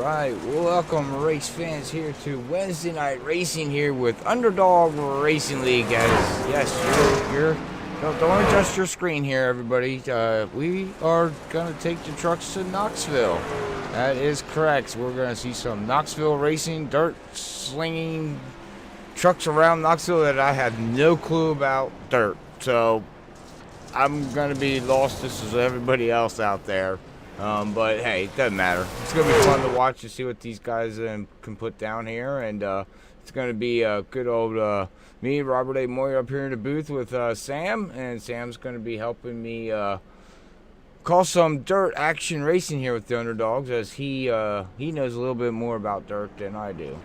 right, welcome race fans here to Wednesday Night Racing here with Underdog Racing League, guys. Yes, don't adjust your screen here, everybody. We are gonna take the trucks to Knoxville. That is correct. We're gonna see some Knoxville racing, dirt slinging trucks around Knoxville that I had no clue about dirt. So I'm gonna be lost just as everybody else out there. But hey, it doesn't matter. It's gonna be fun to watch and see what these guys can put down here, and it's gonna be good old me, Robert A. Moyer, up here in the booth with Sam, and Sam's gonna be helping me call some dirt action racing here with the Underdogs, as he knows a little bit more about dirt than I do.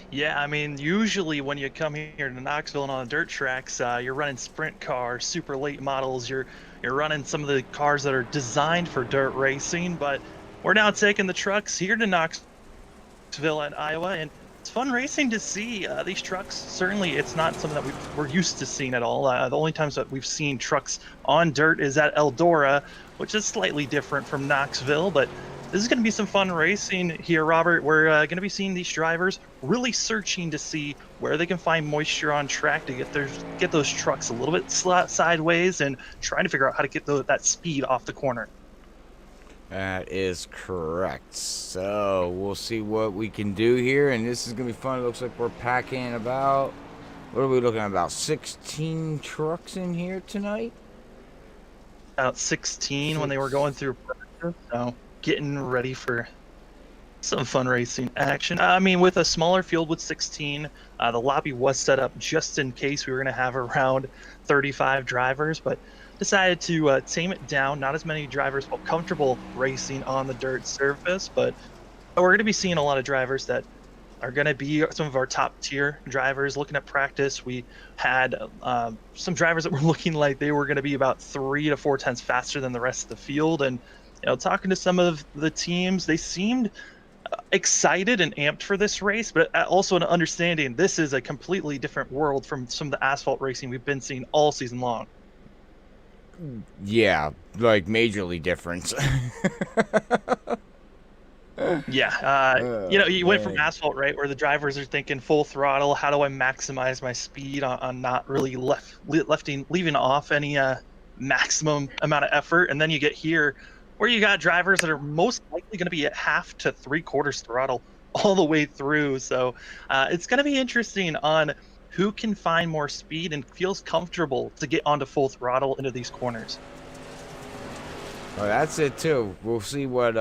Yeah, I mean, usually when you come here to Knoxville and on the dirt tracks, you're running sprint cars, super late models. You're running some of the cars that are designed for dirt racing. But we're now taking the trucks here to Knoxville and Iowa, and it's fun racing to see these trucks. Certainly, it's not something that we're used to seeing at all. The only times that we've seen trucks on dirt is at Eldora, which is slightly different from Knoxville, but this is going to be some fun racing here, Robert. We're going to be seeing these drivers really searching to see where they can find moisture on track to get those trucks a little bit sideways and trying to figure out how to get that speed off the corner. That is correct. So we'll see what we can do here, and this is going to be fun. It looks like we're packing about, what are we looking at, about 16 trucks in here tonight? About 16 when they were going through practice, so getting ready for some fun racing action. I mean, with a smaller field with 16, the lobby was set up just in case we were going to have around 35 drivers, but decided to tame it down. Not as many drivers felt comfortable racing on the dirt surface, but we're going to be seeing a lot of drivers that are going to be some of our top tier drivers. Looking at practice, we had some drivers that were looking like they were going to be about 3 to 4 tenths faster than the rest of the field. And talking to some of the teams, they seemed excited and amped for this race, but also an understanding this is a completely different world from some of the asphalt racing we've been seeing all season long. Yeah, like majorly different. Yeah, you went from asphalt, right, where the drivers are thinking full throttle, how do I maximize my speed on not really leaving off any maximum amount of effort, and then you get here where you got drivers that are most likely going to be at half to 3/4 throttle all the way through. So it's going to be interesting on who can find more speed and feels comfortable to get onto full throttle into these corners. Well, that's it too. We'll see what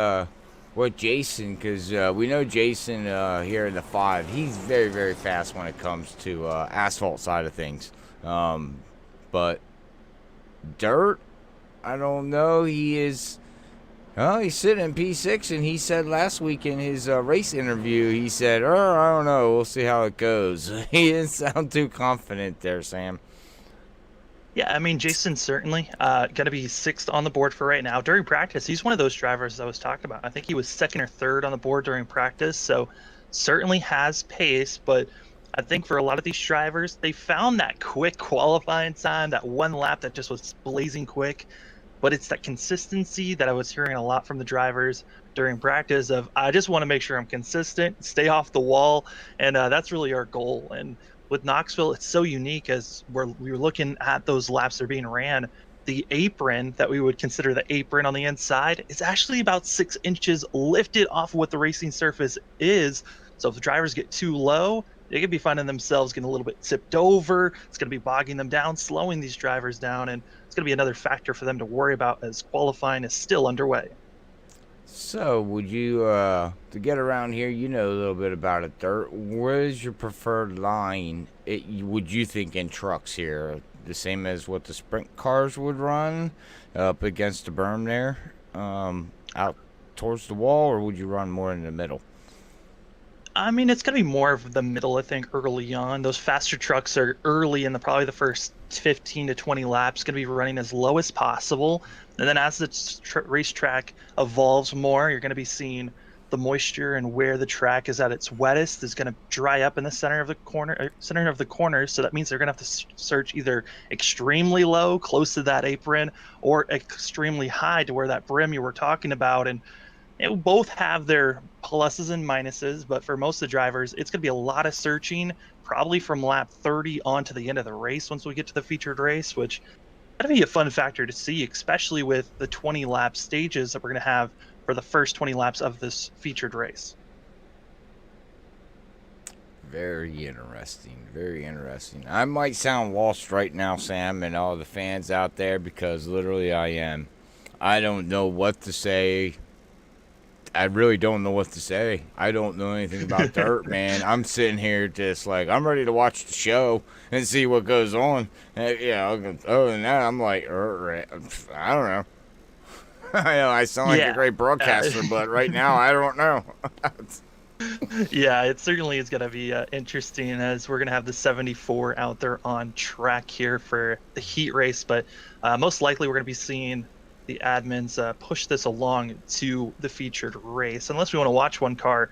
Jason, because we know Jason here in the 5, he's very, very fast when it comes to asphalt side of things. But dirt, I don't know. He's sitting in P6, and he said last week in his race interview, he said, I don't know, we'll see how it goes. He didn't sound too confident there, Sam. Yeah, I mean, Jason's certainly going to be 6th on the board for right now. During practice, he's one of those drivers I was talking about. I think he was 2nd or 3rd on the board during practice, so certainly has pace. But I think for a lot of these drivers, they found that quick qualifying time, that one lap that just was blazing quick. But it's that consistency that I was hearing a lot from the drivers during practice of, I just want to make sure I'm consistent, stay off the wall, and that's really our goal. And with Knoxville, it's so unique as we were looking at those laps that are being ran. The apron that we would consider the apron on the inside is actually about 6 inches lifted off of what the racing surface is. So if the drivers get too low, they could be finding themselves getting a little bit tipped over. It's going to be bogging them down, slowing these drivers down, and it's going to be another factor for them to worry about as qualifying is still underway. So, would you, to get around here, you know a little bit about it, dirt. Where is your preferred line, would you think, in trucks here? The same as what the sprint cars would run, up against the berm there, out towards the wall, or would you run more in the middle? I mean, it's going to be more of the middle, I think, early on. Those faster trucks are early in probably the first 15 to 20 laps, going to be running as low as possible. And then as the racetrack evolves more, you're going to be seeing the moisture and where the track is at its wettest is going to dry up in the center of the corner. So that means they're going to have to search either extremely low, close to that apron, or extremely high to where that brim you were talking about. And it both have their pluses and minuses, but for most of the drivers, it's going to be a lot of searching, probably from lap 30 on to the end of the race once we get to the featured race, which that'd be a fun factor to see, especially with the 20 lap stages that we're going to have for the first 20 laps of this featured race. Very interesting. Very interesting. I might sound lost right now, Sam, and all the fans out there, because literally I am. I don't know what to say. I really don't know what to say. I don't know anything about dirt, man. I'm sitting here just like, I'm ready to watch the show and see what goes on. Yeah, other than that, I'm like, I don't know. I know I sound like a great broadcaster, but right now, I don't know. Yeah, it certainly is going to be interesting, as we're going to have the 74 out there on track here for the heat race, but most likely we're going to be seeing the admins push this along to the featured race, unless we want to watch one car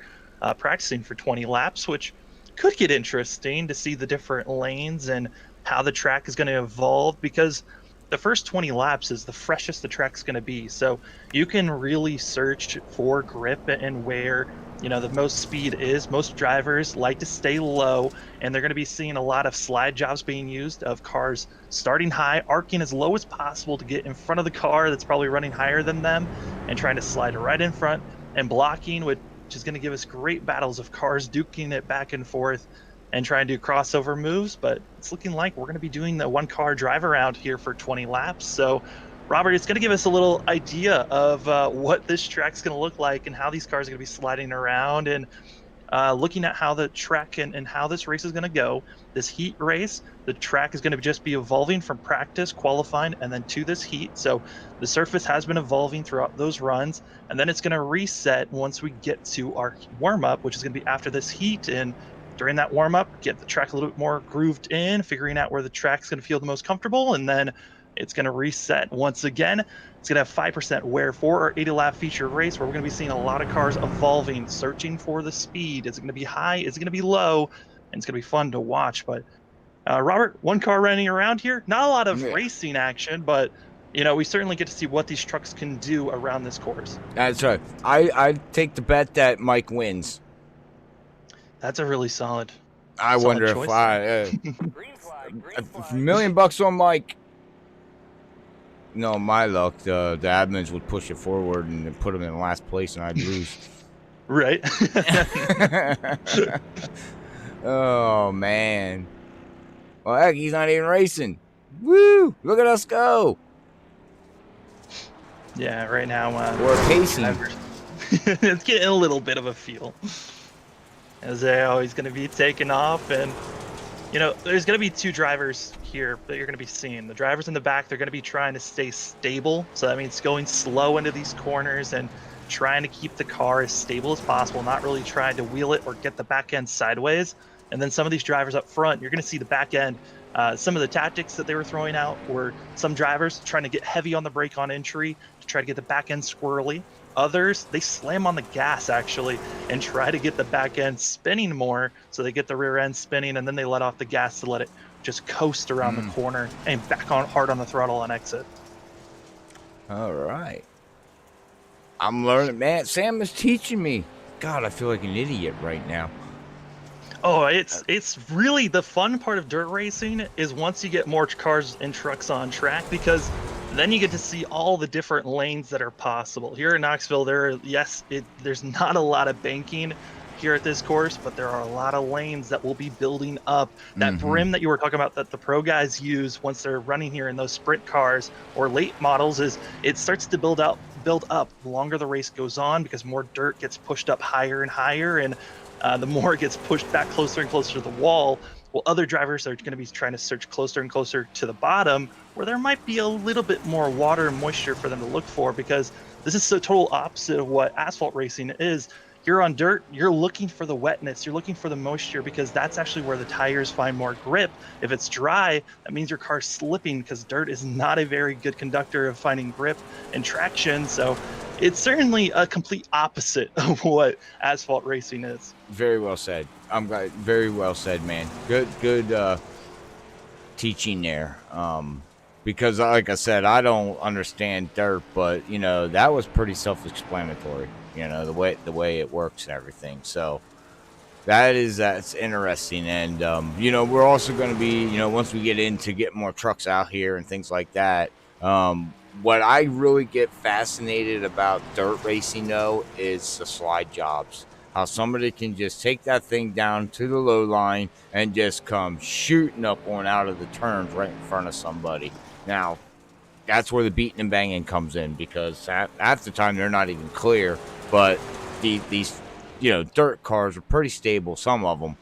practicing for 20 laps, which could get interesting to see the different lanes and how the track is going to evolve, because the first 20 laps is the freshest the track's going to be. So you can really search for grip and where, you know, the most speed is. Most drivers like to stay low, and they're going to be seeing a lot of slide jobs being used, of cars starting high, arcing as low as possible to get in front of the car that's probably running higher than them, and trying to slide right in front, and blocking, which is going to give us great battles of cars duking it back and forth and try and do crossover moves. But it's looking like we're going to be doing the one car drive around here for 20 laps. So Robert, it's going to give us a little idea of what this track's going to look like and how these cars are going to be sliding around, and looking at how the track and how this race is going to go. This heat race, the track is going to just be evolving from practice, qualifying, and then to this heat. So the surface has been evolving throughout those runs, and then it's going to reset once we get to our warm-up, which is going to be after this heat. And during that warm-up, get the track a little bit more grooved in, figuring out where the track's going to feel the most comfortable, and then it's going to reset once again. It's going to have 5% wear for our 80-lap feature race, where we're going to be seeing a lot of cars evolving, searching for the speed. Is it going to be high? Is it going to be low? And it's going to be fun to watch. But Robert, one car running around here, not a lot of racing action, but you know, we certainly get to see what these trucks can do around this course. That's right. I take the bet that Mike wins. That's a really solid. I wonder choice. If I $1 million on Mike. No, my luck, the admins would push it forward and put him in last place, and I'd lose. Right. Oh man. Well, heck, he's not even racing. Woo! Look at us go. Yeah, right now we're pacing. It's getting a little bit of a feel, as they're always going to be taking off. And you know, there's going to be two drivers here that you're going to be seeing. The drivers in the back, they're going to be trying to stay stable. So that means going slow into these corners and trying to keep the car as stable as possible, not really trying to wheel it or get the back end sideways. And then some of these drivers up front, you're going to see the back end. Some of the tactics that they were throwing out were some drivers trying to get heavy on the brake on entry to try to get the back end squirrely. Others, they slam on the gas actually and try to get the back end spinning more, so they get the rear end spinning, and then they let off the gas to let it just coast around the corner and back on hard on the throttle on exit. All right. I'm learning, man. Sam is teaching me. God, I feel like an idiot right now. Oh, it's really the fun part of dirt racing is once you get more cars and trucks on track, because then you get to see all the different lanes that are possible. Here in Knoxville, there's not a lot of banking here at this course, but there are a lot of lanes that will be building up. That brim that you were talking about that the pro guys use once they're running here in those sprint cars or late models, is it starts to build up the longer the race goes on, because more dirt gets pushed up higher and higher, and the more it gets pushed back closer and closer to the wall. Well, other drivers are going to be trying to search closer and closer to the bottom, where there might be a little bit more water and moisture for them to look for, because this is the total opposite of what asphalt racing is. You're on dirt, you're looking for the wetness, you're looking for the moisture, because that's actually where the tires find more grip. If it's dry, that means your car's slipping, because dirt is not a very good conductor of finding grip and traction. So it's certainly a complete opposite of what asphalt racing is. Very well said. I'm glad. Very well said, man. Good teaching there. Because like I said, I don't understand dirt, but you know, that was pretty self-explanatory. the way it works and everything. So that's interesting. And we're also going to be, once we get into get more trucks out here and things like that. What I really get fascinated about dirt racing though is the slide jobs. How somebody can just take that thing down to the low line and just come shooting up on out of the turns right in front of somebody. Now, that's where the beating and banging comes in, because half the time they're not even clear, but these dirt cars are pretty stable, some of them,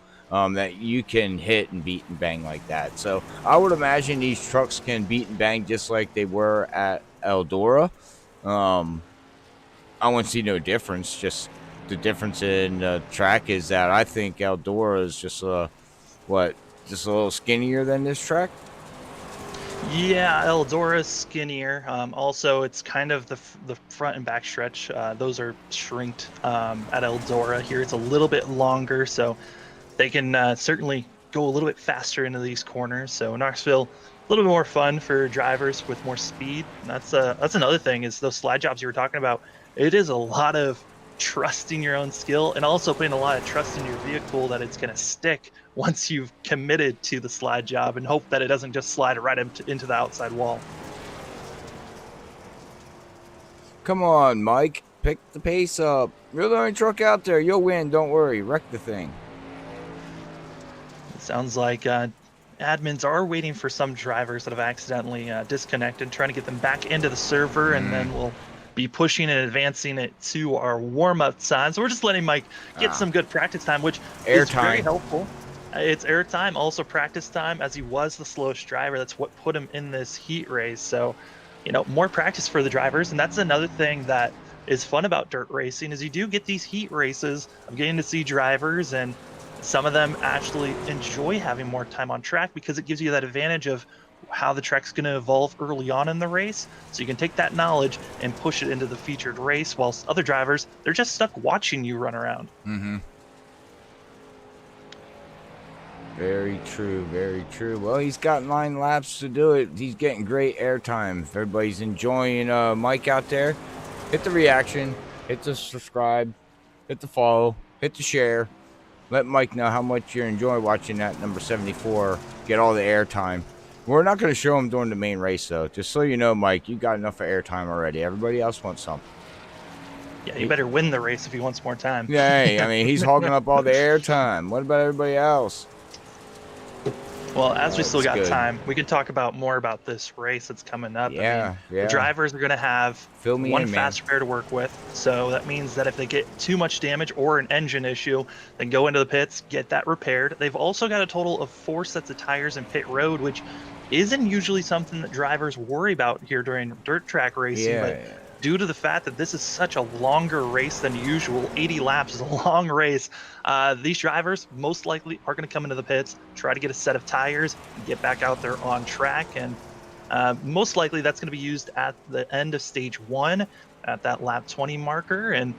that you can hit and beat and bang like that. So I would imagine these trucks can beat and bang just like they were at Eldora. I wouldn't see no difference. Just the difference in track is that I think Eldora is just a little skinnier than this track. Yeah, Eldora's skinnier. Also, it's kind of the front and back stretch. Those are shrinked at Eldora. Here it's a little bit longer, so they can certainly go a little bit faster into these corners. So Knoxville, a little bit more fun for drivers with more speed. And that's another thing, is those slide jobs you were talking about. It is a lot of trusting your own skill, and also putting a lot of trust in your vehicle that it's going to stick once you've committed to the slide job, and hope that it doesn't just slide right into the outside wall. Come on, Mike. Pick the pace up. You're the only truck out there. You'll win. Don't worry. Wreck the thing. It sounds like admins are waiting for some drivers that have accidentally disconnected, trying to get them back into the server, and then we'll be pushing and advancing it to our warm-up time. So we're just letting Mike get some good practice time, which is very helpful. It's air time, also practice time, as he was the slowest driver. That's what put him in this heat race. So, more practice for the drivers. And that's another thing that is fun about dirt racing, is you do get these heat races of getting to see drivers, and some of them actually enjoy having more time on track, because it gives you that advantage of how the track's going to evolve early on in the race. So you can take that knowledge and push it into the featured race, whilst other drivers, they're just stuck watching you run around. Mm-hmm. Very true, very true. Well, he's got 9 laps to do it. He's getting great airtime. If everybody's enjoying Mike out there, hit the reaction, hit the subscribe, hit the follow, hit the share. Let Mike know how much you're enjoying watching that number 74 get all the airtime. We're not going to show him during the main race, though. Just so you know, Mike, you got enough of airtime already. Everybody else wants some. Yeah, you better win the race if he wants more time. Yeah, I mean, he's hogging up all the airtime. What about everybody else? Well, as we still got time, we can talk more about this race that's coming up. Yeah, The drivers are going to have one fast repair to work with. So that means that if they get too much damage or an engine issue, then go into the pits, get that repaired. They've also got a total of 4 sets of tires in pit road, which isn't usually something that drivers worry about here during dirt track racing. But due to the fact that this is such a longer race than usual, 80 laps is a long race, these drivers most likely are going to come into the pits, try to get a set of tires, and get back out there on track. And most likely that's going to be used at the end of stage 1 at that lap 20 marker. And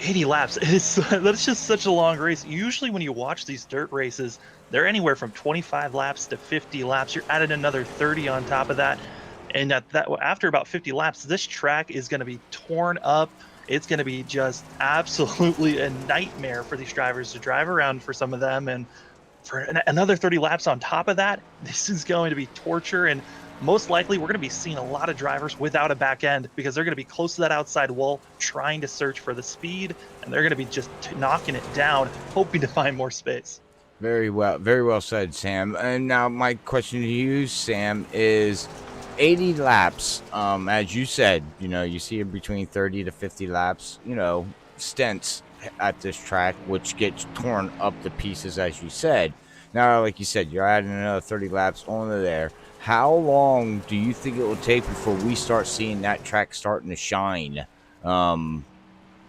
80 laps, that's just such a long race. Usually when you watch these dirt races, they're anywhere from 25 laps to 50 laps. You're adding another 30 on top of that. And after about 50 laps, this track is going to be torn up. It's going to be just absolutely a nightmare for these drivers to drive around, for some of them. And for another 30 laps on top of that, this is going to be torture. And most likely we're going to be seeing a lot of drivers without a back end, because they're going to be close to that outside wall trying to search for the speed, and they're going to be just knocking it down, hoping to find more space. Very well said, Sam. And now my question to you, Sam, is 80 laps, as you said, you see between 30 to 50 laps, stints at this track, which gets torn up to pieces, as you said. Now, like you said, you're adding another 30 laps onto there. How long do you think it will take before we start seeing that track starting to shine?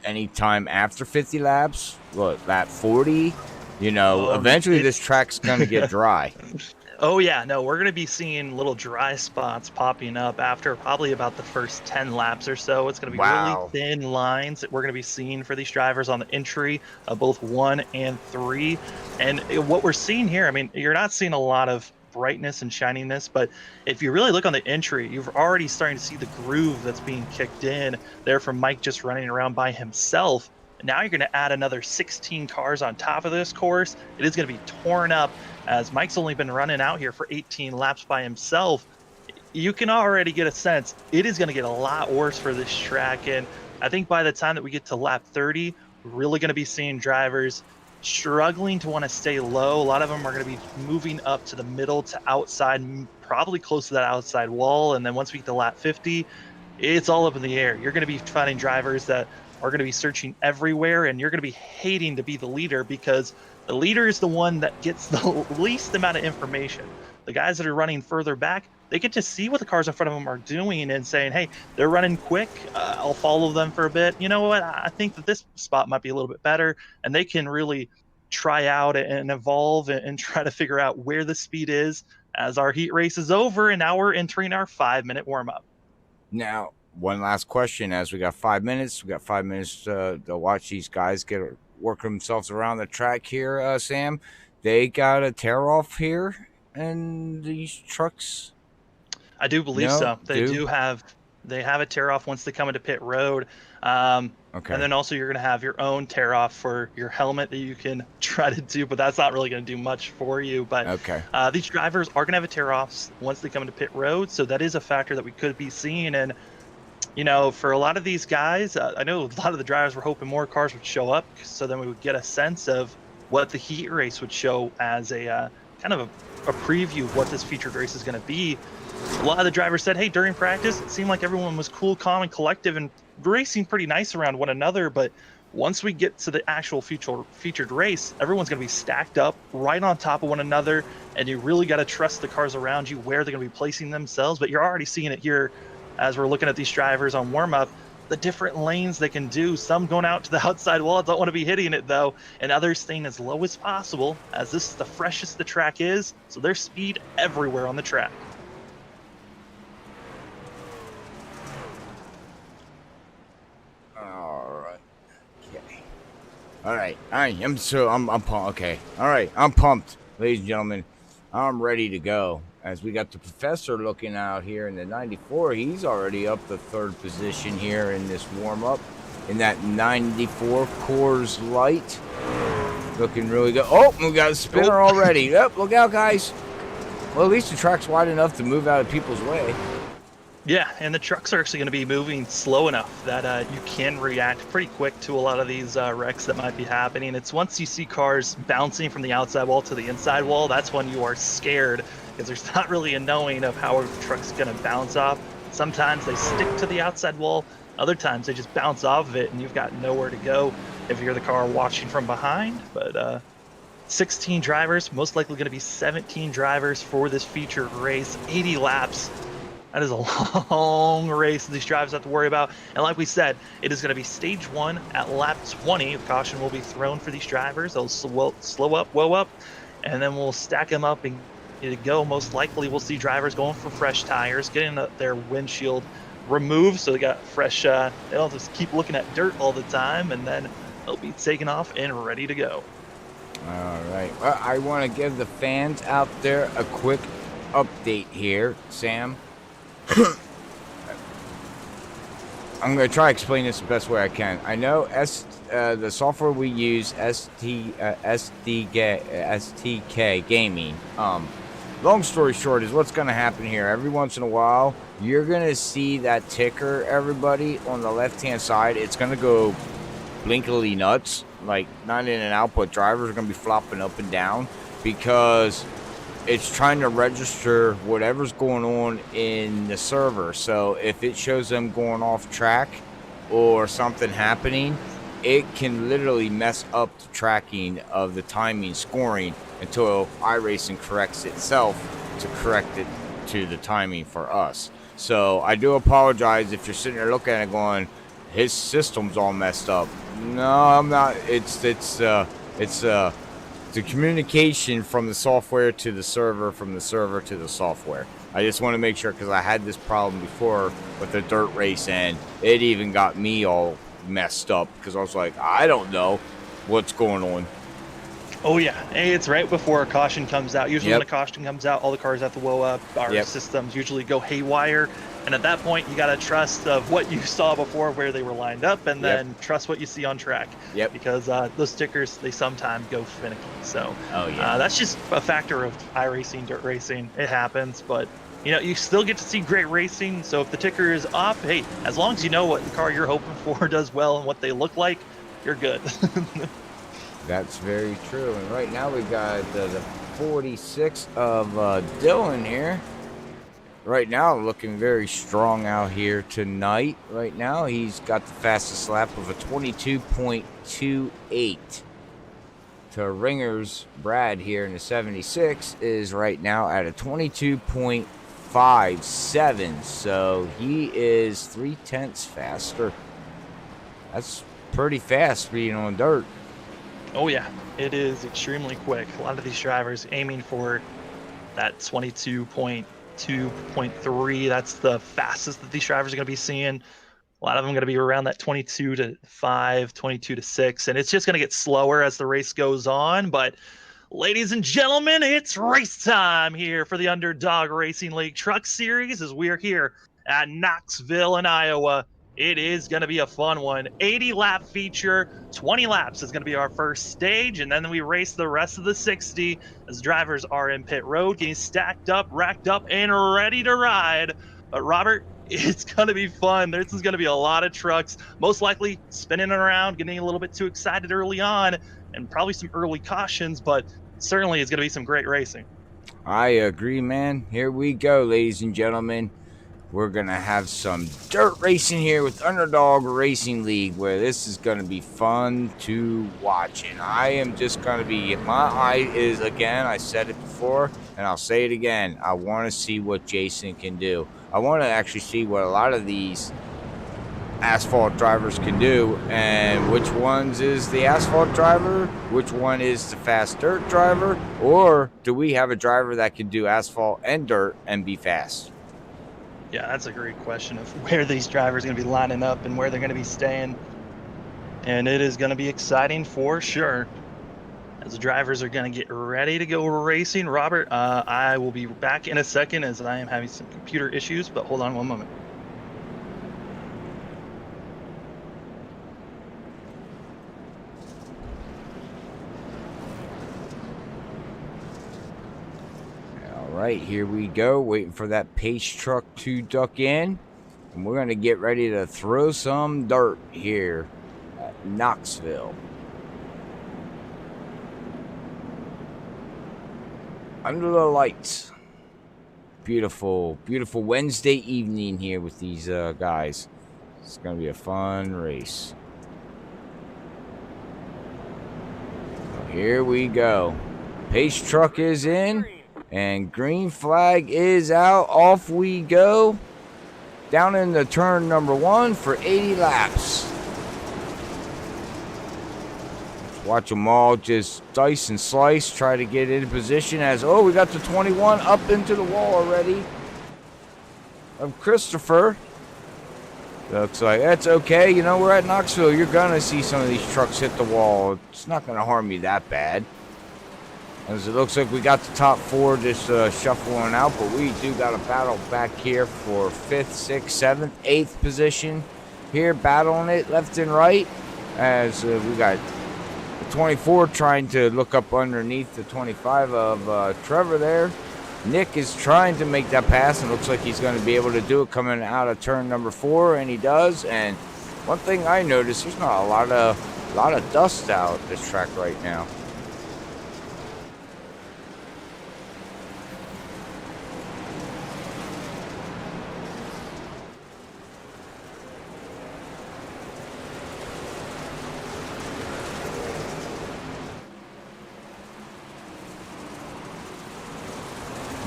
Anytime after 50 laps? What, lap 40? Eventually this track's going to get dry. Oh, yeah. No, we're going to be seeing little dry spots popping up after probably about the first 10 laps or so. It's going to be really thin lines that we're going to be seeing for these drivers on the entry of both 1 and 3. And what we're seeing here, I mean, you're not seeing a lot of brightness and shininess. But if you really look on the entry, you're already starting to see the groove that's being kicked in there from Mike just running around by himself. Now you're going to add another 16 cars on top of this course. It is going to be torn up as Mike's only been running out here for 18 laps by himself. You can already get a sense it is going to get a lot worse for this track. And I think by the time that we get to lap 30, we're really going to be seeing drivers struggling to want to stay low. A lot of them are going to be moving up to the middle to outside, probably close to that outside wall. And then once we get to lap 50, it's all up in the air. You're going to be finding drivers that are going to be searching everywhere, and you're going to be hating to be the leader because the leader is the one that gets the least amount of information. The guys that are running further back, they get to see what the cars in front of them are doing and saying, hey, they're running quick. I'll follow them for a bit. You know what? I think that this spot might be a little bit better, and they can really try out and evolve and try to figure out where the speed is as our heat race is over, and now we're entering our 5-minute warm-up. Now, one last question. As we got 5 minutes, to watch these guys work themselves around the track here. Sam, they got a tear off here, and these trucks. I do believe so. They have a tear off once they come into pit road. Okay. And then also you're going to have your own tear off for your helmet that you can try to do, but that's not really going to do much for you. But okay. These drivers are going to have a tear offs once they come into pit road, so that is a factor that we could be seeing. And you know, for a lot of these guys, I know a lot of the drivers were hoping more cars would show up, so then we would get a sense of what the heat race would show as a kind of a preview of what this featured race is going to be. A lot of the drivers said, hey, during practice, it seemed like everyone was cool, calm, and collective and racing pretty nice around one another. But once we get to the actual featured race, everyone's going to be stacked up right on top of one another, and you really got to trust the cars around you where they're going to be placing themselves. But you're already seeing it here as we're looking at these drivers on warm-up, the different lanes they can do. Some going out to the outside wall, don't want to be hitting it though, and others staying as low as possible, as this is the freshest the track is, so there's speed everywhere on the track. All right. I'm pumped. Okay. All right. I'm pumped, ladies and gentlemen. I'm ready to go. As we got the professor looking out here in the 94, he's already up the third position here in this warm-up in that 94 Coors Light. Looking really good. Oh, we got a spinner already. Yep, look out, guys. Well, at least the track's wide enough to move out of people's way. Yeah, and the trucks are actually going to be moving slow enough that you can react pretty quick to a lot of these wrecks that might be happening. It's once you see cars bouncing from the outside wall to the inside wall, that's when you are scared, because there's not really a knowing of how a truck's going to bounce off. Sometimes they stick to the outside wall, other times they just bounce off of it, and you've got nowhere to go if you're the car watching from behind. But 16 drivers, most likely going to be 17 drivers for this featured race, 80 laps. That is a long race these drivers have to worry about. And like we said, it is going to be stage 1 at lap 20. Caution will be thrown for these drivers. They'll slow up, whoa up, and then we'll stack them up and get it go. Most likely we'll see drivers going for fresh tires, getting their windshield removed so they got fresh, they don't just keep looking at dirt all the time, and then they'll be taken off and ready to go. All right. Well, I want to give the fans out there a quick update here, Sam. I'm going to try to explain this the best way I can. I know the software we use, STK Gaming. Long story short is what's going to happen here. Every once in a while, you're going to see that ticker, everybody, on the left-hand side. It's going to go blinkily nuts, like not in and out, but drivers are going to be flopping up and down because it's trying to register whatever's going on in the server. So if it shows them going off track or something happening, it can literally mess up the tracking of the timing scoring until iRacing corrects itself to correct it to the timing for us. So I do apologize if you're sitting there looking at it going, his system's all messed up. No, I'm not. It's the communication from the software to the server, from the server to the software. I just want to make sure, because I had this problem before with the dirt race, and it even got me all messed up because I was like, I don't know what's going on. Oh yeah, it's right before a caution comes out. Usually when Yep. a caution comes out, all the cars have to blow up. Our Yep. systems usually go haywire, and at that point, you gotta trust of what you saw before, where they were lined up, and Yep. then trust what you see on track. Yep. Because those stickers, they sometimes go finicky. So Oh yeah. that's just a factor of iRacing, dirt racing. It happens, but you still get to see great racing. So if the ticker is off, hey, as long as you know what the car you're hoping for does well and what they look like, you're good. That's very true. And right now we got the 46 of Dylan here. Right now looking very strong out here tonight. Right now he's got the fastest lap of a 22.28. To Ringer's Brad here in the 76 is right now at a 22.57. So he is 0.3 faster. That's pretty fast being on dirt. Oh yeah, it is extremely quick. A lot of these drivers aiming for that 22.2.3. That's the fastest that these drivers are going to be seeing. A lot of them going to be around that 22 to 5, 22 to 6, and it's just going to get slower as the race goes on. But ladies and gentlemen, it's race time here for the Underdog Racing League Truck Series as we are here at Knoxville in Iowa. It is going to be a fun one. 80 lap feature, 20 laps is going to be our first stage, and then we race the rest of the 60 as drivers are in pit road, getting stacked up, racked up, and ready to ride. But Robert, it's going to be fun. This is going to be a lot of trucks, most likely spinning around, getting a little bit too excited early on, and probably some early cautions, but certainly it's going to be some great racing. I agree, man. Here we go, ladies and gentlemen. We're going to have some dirt racing here with Underdog Racing League, where this is going to be fun to watch. And I am just going to be, my eye is, again, I said it before, and I'll say it again. I want to see what Jason can do. I want to actually see what a lot of these asphalt drivers can do, and which ones is the asphalt driver, which one is the fast dirt driver, or do we have a driver that can do asphalt and dirt and be fast? Yeah, that's a great question of where these drivers are going to be lining up and where they're going to be staying. And it is going to be exciting for sure as the drivers are going to get ready to go racing. Robert, I will be back in a second as I am having some computer issues, but hold on one moment. All right, here we go, waiting for that pace truck to duck in, and we're going to get ready to throw some dirt here at Knoxville. Under the lights. Beautiful, beautiful Wednesday evening here with these guys. It's going to be a fun race. So here we go. Pace truck is in. And green flag is out. Off we go. Down into turn number 1 for 80 laps. Let's watch them all just dice and slice. Try to get in position as, oh, we got the 21 up into the wall already. Of Christopher. Looks like that's okay. You know, we're at Knoxville. You're going to see some of these trucks hit the wall. It's not going to harm you that bad. As it looks like we got the top 4 just shuffling out, but we do got a battle back here for 5th, 6th, 7th, 8th position here, battling it left and right, as we got the 24 trying to look up underneath the 25 of Trevor there. Nick is trying to make that pass, and looks like he's going to be able to do it coming out of turn number 4, and he does. And one thing I noticed, there's not a lot of dust out this track right now.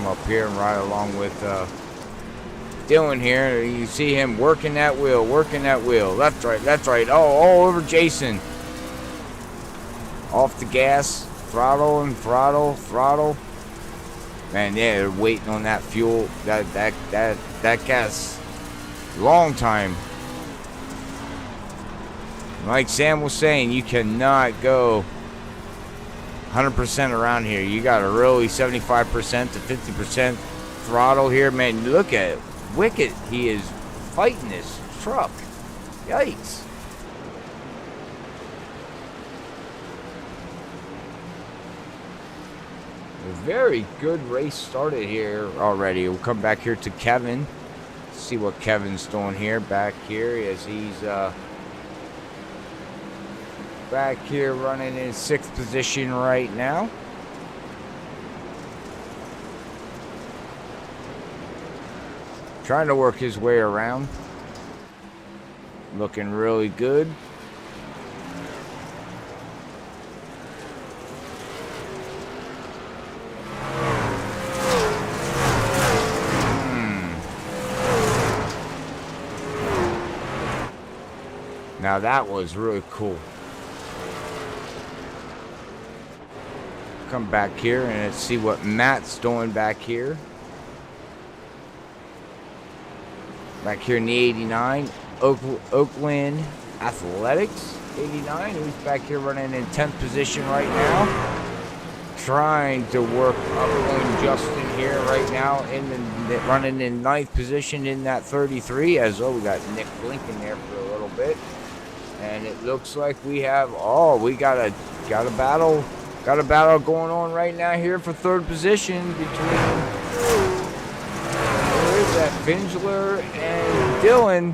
Up here and ride along with Dylan here. You see him working that wheel, left, right, all over Jason. Off the gas, throttle. Man, yeah, they're waiting on that fuel, that gas, long time. Like Sam was saying, you cannot go 100% around here. You got a really 75% to 50% throttle here, man. Look at it. Wicked. He is fighting this truck. Yikes. A very good race started here already. We'll come back here to Kevin. See what Kevin's doing here back here as he's back here running in 6th position right now. Trying to work his way around. Looking really good. Now that was really cool. Come back here and let's see what Matt's doing back here. Back here in the 89, Oakland Athletics, 89. He's back here running in 10th position right now. Trying to work up on Justin here right now, running in 9th position in that 33. As well, we got Nick blinking there for a little bit. And it looks like we have, we got a battle going on right now here for 3rd position between Finchler and Dylan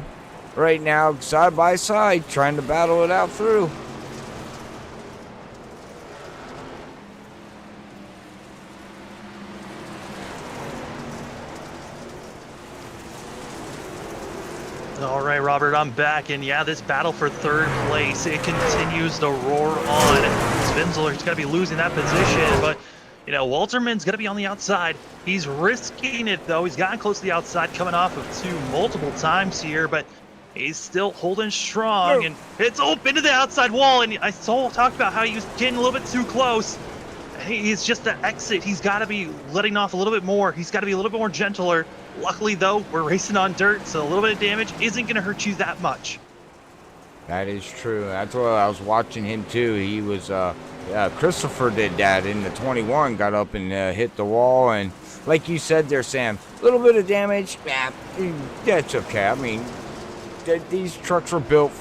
right now, side by side, trying to battle it out through. All right, Robert, I'm back, and yeah, this battle for 3rd place, it continues to roar on. Spinzler's going to be losing that position, but, you know, Walterman's going to be on the outside. He's risking it, though. He's gotten close to the outside, coming off of 2 multiple times here, but he's still holding strong, and it's open to the outside wall, and I talked about how he was getting a little bit too close. He's just the exit. He's got to be letting off a little bit more. He's got to be a little bit more gentler. Luckily, though, we're racing on dirt, so a little bit of damage isn't going to hurt you that much. That is true. That's what I was watching him, too. He was, Christopher did that in the 21, got up and hit the wall. And like you said there, Sam, a little bit of damage, that's okay. I mean, these trucks were built,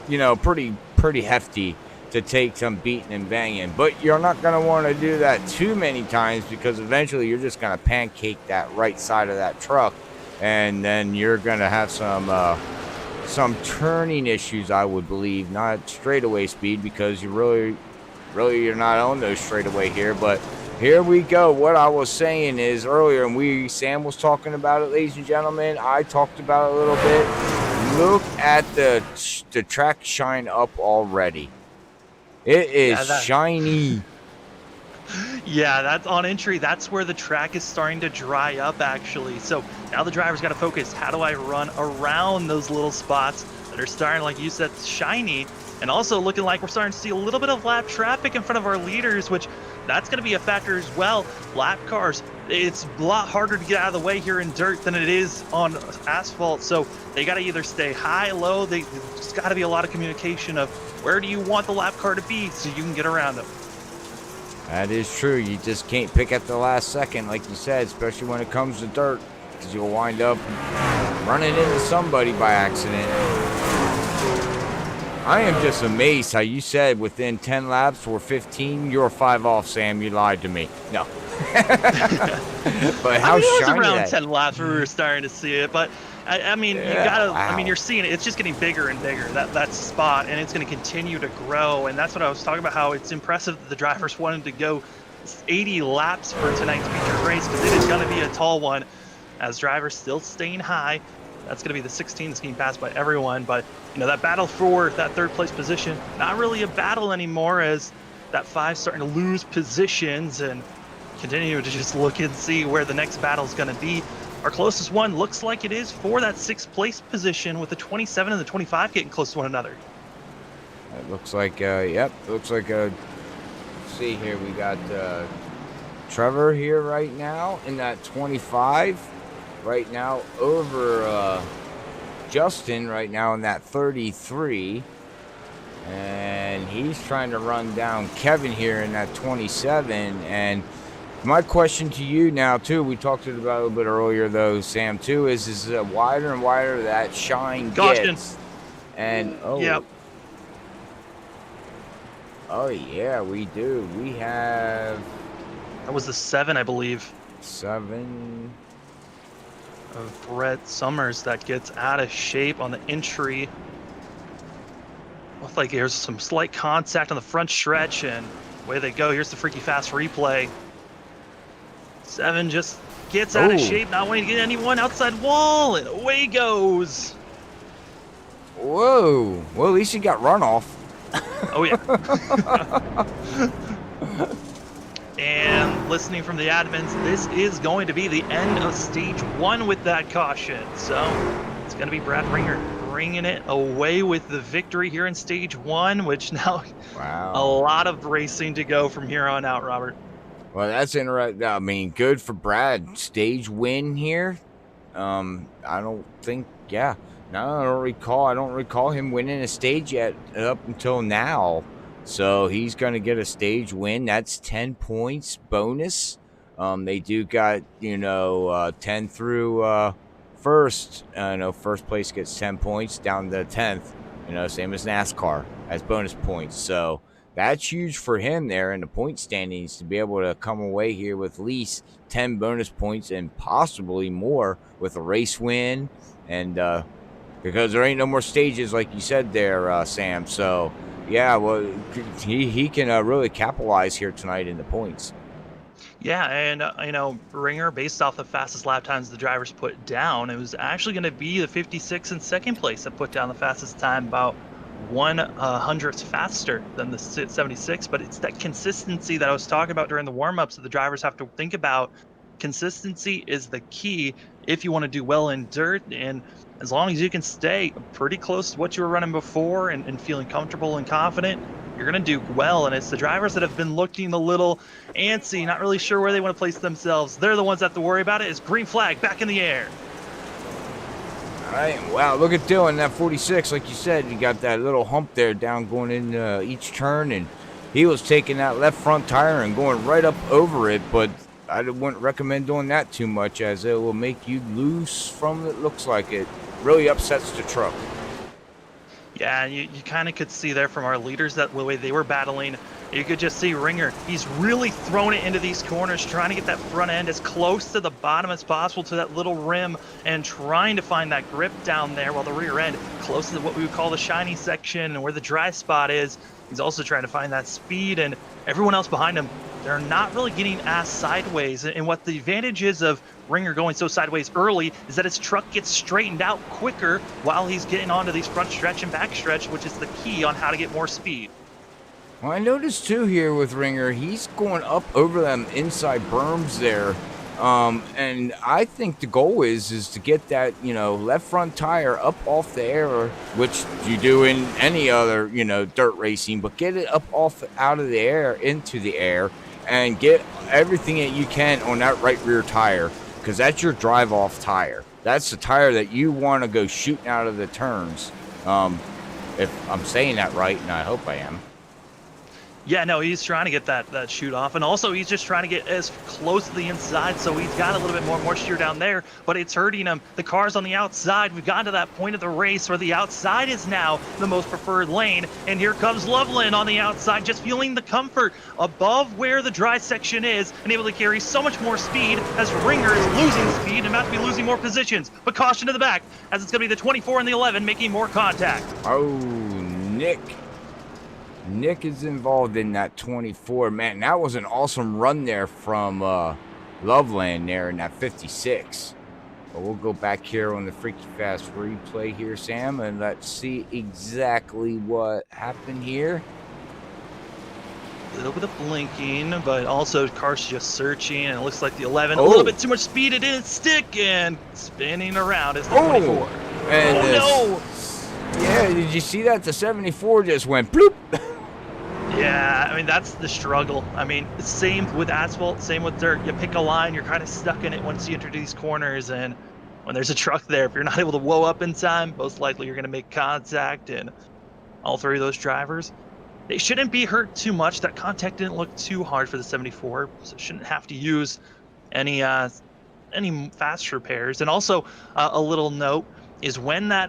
you know, pretty hefty to take some beating and banging. But you're not going to want to do that too many times because eventually you're just going to pancake that right side of that truck. And then you're going to have some turning issues, I would believe. Not straightaway speed because you really you're not on those straightaway here. But here we go. What I was saying is earlier, and Sam was talking about it, ladies and gentlemen. I talked about it a little bit. Look at the track shine up already. It is shiny. Yeah, that's on entry. That's where the track is starting to dry up, actually. So now the driver's got to focus. How do I run around those little spots that are starting, like you said, shiny, and also looking like we're starting to see a little bit of lap traffic in front of our leaders, which that's going to be a factor as well. Lap cars, it's a lot harder to get out of the way here in dirt than it is on asphalt. So they got to either stay high, low. There's got to be a lot of communication of where do you want the lap car to be so you can get around them. That is true. You just can't pick at the last second, like you said, especially when it comes to dirt, because you'll wind up running into somebody by accident. I am just amazed how you said within 10 laps or 15, you're 5 off, Sam. You lied to me. No. But how it was shiny around that 10 laps where we were starting to see it, but I mean, you gotta. Wow. I mean, you're seeing it. It's just getting bigger and bigger. That spot, and it's going to continue to grow. And that's what I was talking about. How it's impressive that the drivers wanted to go 80 laps for tonight's featured race because it is going to be a tall one. As drivers still staying high, that's going to be the 16 that's getting passed by everyone. But you know that battle for that 3rd place position, not really a battle anymore, as that 5's starting to lose positions and continue to just look and see where the next battle is going to be. Our closest one looks like it is for that 6th place position, with the 27 and the 25 getting close to one another. It looks like, yep, looks like let's see here, we got Trevor here right now in that 25, right now over Justin right now in that 33, and and he's trying to run down Kevin here in that 27. And my question to you now, too, we talked about it a little bit earlier, though, Sam, too, is wider and wider that shine Caution. gets. And, Yep. Oh, yeah, we do. We have... That was the 7, I believe. 7... of Brett Summers that gets out of shape on the entry. Looks like there's some slight contact on the front stretch, and away they go. Here's the freaky fast replay. 7 just gets out of shape, not wanting to get anyone outside wall, and away he goes. Whoa. Well, at least he got runoff. Oh, yeah. And listening from the admins, this is going to be the end of stage 1 with that caution. So it's going to be Brad Ringer bringing it away with the victory here in stage 1, which now a lot of racing to go from here on out, Robert. Well, that's interesting. I mean, good for Brad. Stage win here. I don't think, no, I don't recall him winning a stage yet up until now. So he's going to get a stage win. That's 10 points bonus. They do got, 10 through first. First place gets 10 points down to 10th. Same as NASCAR as bonus points. So that's huge for him there in the point standings to be able to come away here with at least 10 bonus points and possibly more with a race win. And because there ain't no more stages like you said there, Sam. So, yeah, well, he can really capitalize here tonight in the points. Yeah, and, Ringer, based off the fastest lap times the drivers put down, it was actually going to be the 56 in second place that put down the fastest time, about 1/100th faster than the 76. But it's that consistency that I was talking about during the warm-ups that the drivers have to think about. Consistency is the key if you want to do well in dirt, and as long as you can stay pretty close to what you were running before and feeling comfortable and confident, you're going to do well. And it's the drivers that have been looking a little antsy, not really sure where they want to place themselves. They're the ones that have to worry about it. It's green flag back in the air. All right, wow, look at Dylan, that 46, like you said, you got that little hump there down going in each turn, and he was taking that left front tire and going right up over it, but I wouldn't recommend doing that too much as it will make you loose from it. Looks like it really upsets the truck. Yeah, you kind of could see there from our leaders that the way they were battling. You could just see Ringer. He's really throwing it into these corners, trying to get that front end as close to the bottom as possible to that little rim and trying to find that grip down there while the rear end close to what we would call the shiny section and where the dry spot is. He's also trying to find that speed, and everyone else behind him, they're not really getting ass sideways. And what the advantage is of Ringer going so sideways early is that his truck gets straightened out quicker while he's getting onto these front stretch and back stretch, which is the key on how to get more speed. Well, I noticed too here with Ringer, he's going up over them inside berms there. And I think the goal is to get that, left front tire up off the air, which you do in any other, dirt racing, but get it up off out of the air into the air and get everything that you can on that right rear tire, because that's your drive off tire. That's the tire that you want to go shooting out of the turns. If I'm saying that right, and I hope I am. Yeah, no, he's trying to get that shoot off, and also he's just trying to get as close to the inside, so he's got a little bit more moisture down there, but it's hurting him. The car's on the outside. We've gotten to that point of the race where the outside is now the most preferred lane, and here comes Loveland on the outside, just feeling the comfort above where the dry section is, and able to carry so much more speed as Ringer is losing speed and about to be losing more positions. But caution to the back, as it's going to be the 24 and the 11 making more contact. Oh, Nick is involved in that 24. Man, that was an awesome run there from Loveland there in that 56. But we'll go back here on the Freaky Fast replay here, Sam, and let's see exactly what happened here. A little bit of blinking, but also car's just searching, and it looks like the 11, a little bit too much speed, it didn't stick, and spinning around is the 24. And no! Yeah, did you see that? The 74 just went bloop. Yeah, I mean, that's the struggle. I mean, same with asphalt, same with dirt. You pick a line, you're kind of stuck in it once you enter these corners, and when there's a truck there, if you're not able to whoa up in time, most likely you're going to make contact, and all three of those drivers, They shouldn't be hurt too much. That contact didn't look too hard for the 74, so shouldn't have to use any fast repairs. And also, a little note is when that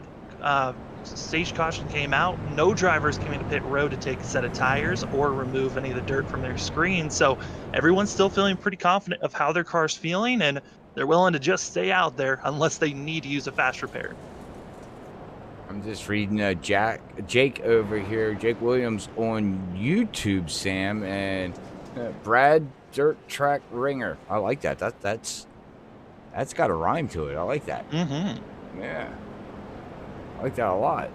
stage caution came out, no drivers came into pit road to take a set of tires or remove any of the dirt from their screen. So everyone's still feeling pretty confident of how their car's feeling, and they're willing to just stay out there unless they need to use a fast repair. I'm just reading Jake over here, Jake Williams on YouTube, Sam, and Brad Dirt Track Ringer. I like that. That's got a rhyme to it. I like that. Mm-hmm. Yeah, I like that a lot.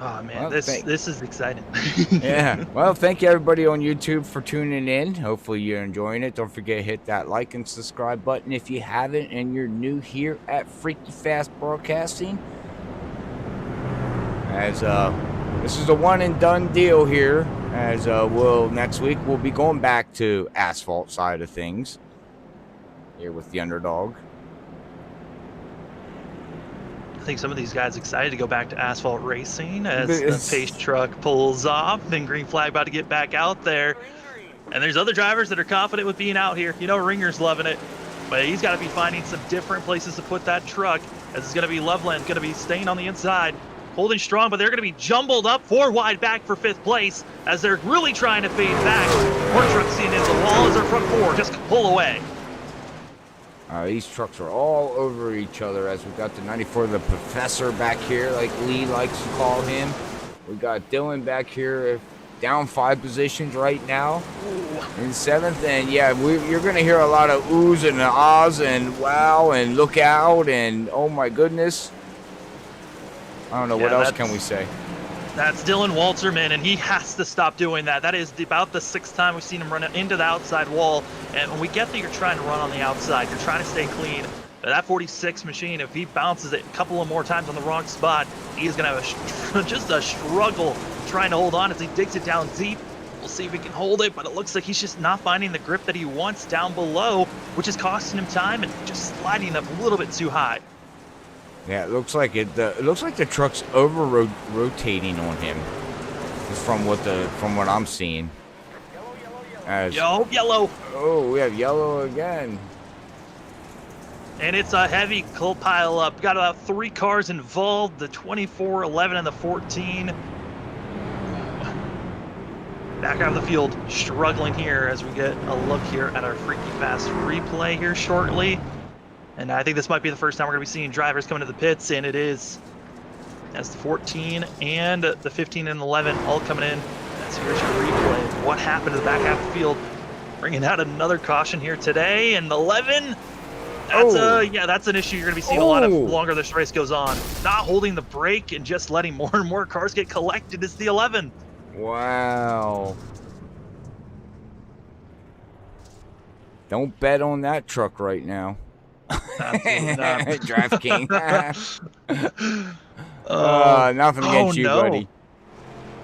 Oh man, Well, this is exciting. Yeah. Well, thank you everybody on YouTube for tuning in. Hopefully you're enjoying it. Don't forget to hit that like and subscribe button if you haven't and you're new here at Freaky Fast Broadcasting. As this is a one and done deal here. As next week we'll be going back to asphalt side of things here with the Underdog. I think some of these guys excited to go back to asphalt racing as the pace truck pulls off. Then green flag about to get back out there. And there's other drivers that are confident with being out here. You know, Ringer's loving it, but he's got to be finding some different places to put that truck. As it's going to be Loveland, going to be staying on the inside, holding strong, but they're going to be jumbled up 4 wide back for 5th place as they're really trying to fade back. More trucks seeing into the wall as their front 4 just pull away. These trucks are all over each other as we got the 94, the Professor back here, like Lee likes to call him. We got Dylan back here, down 5 positions right now in 7th. And yeah, you're going to hear a lot of oohs and ahs and wow and look out and oh my goodness. I don't know, what else can we say? That's Dylan Walterman, and he has to stop doing that. That is about the 6th time we've seen him run into the outside wall. And when we get that you're trying to run on the outside, you're trying to stay clean. But that 46 machine, if he bounces it a couple of more times on the wrong spot, he is going to have just a struggle trying to hold on as he digs it down deep. We'll see if he can hold it, but it looks like he's just not finding the grip that he wants down below, which is costing him time and just sliding up a little bit too high. Yeah, it looks like it looks like the truck's over rotating on him. Just from what I'm seeing. Yellow. Oh, we have yellow again. And it's a heavy pile up. Got about 3 cars involved, the 24, 11, and the 14. Back out of the field, struggling here as we get a look here at our Freaky Fast replay here shortly. And I think this might be the first time we're going to be seeing drivers coming to the pits, and it is. As the 14 and the 15 and 11 all coming in. As here's your replay. What happened to the back half of the field? Bringing out another caution here today, and the 11. That's an issue you're going to be seeing a lot of longer this race goes on. Not holding the brake and just letting more and more cars get collected is the 11. Wow. Don't bet on that truck right now. DraftKings. Nothing against you, buddy.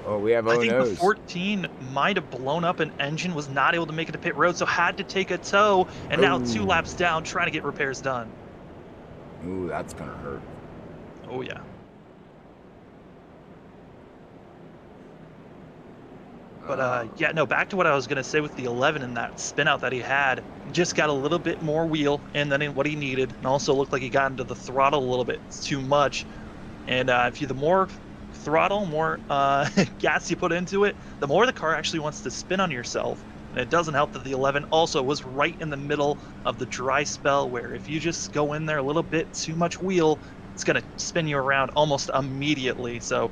Oh, we have I think no's. the 14 might have blown up an engine, was not able to make it to pit road, so had to take a tow, and now 2 laps down trying to get repairs done. Ooh, that's going to hurt. Oh, yeah. But, back to what I was going to say with the 11 and that spin out that he had. Just got a little bit more wheel and then what he needed. And also looked like he got into the throttle a little bit too much. And the more throttle, more gas you put into it, the more the car actually wants to spin on yourself. And it doesn't help that the 11 also was right in the middle of the dry spell where if you just go in there a little bit too much wheel, it's going to spin you around almost immediately. So,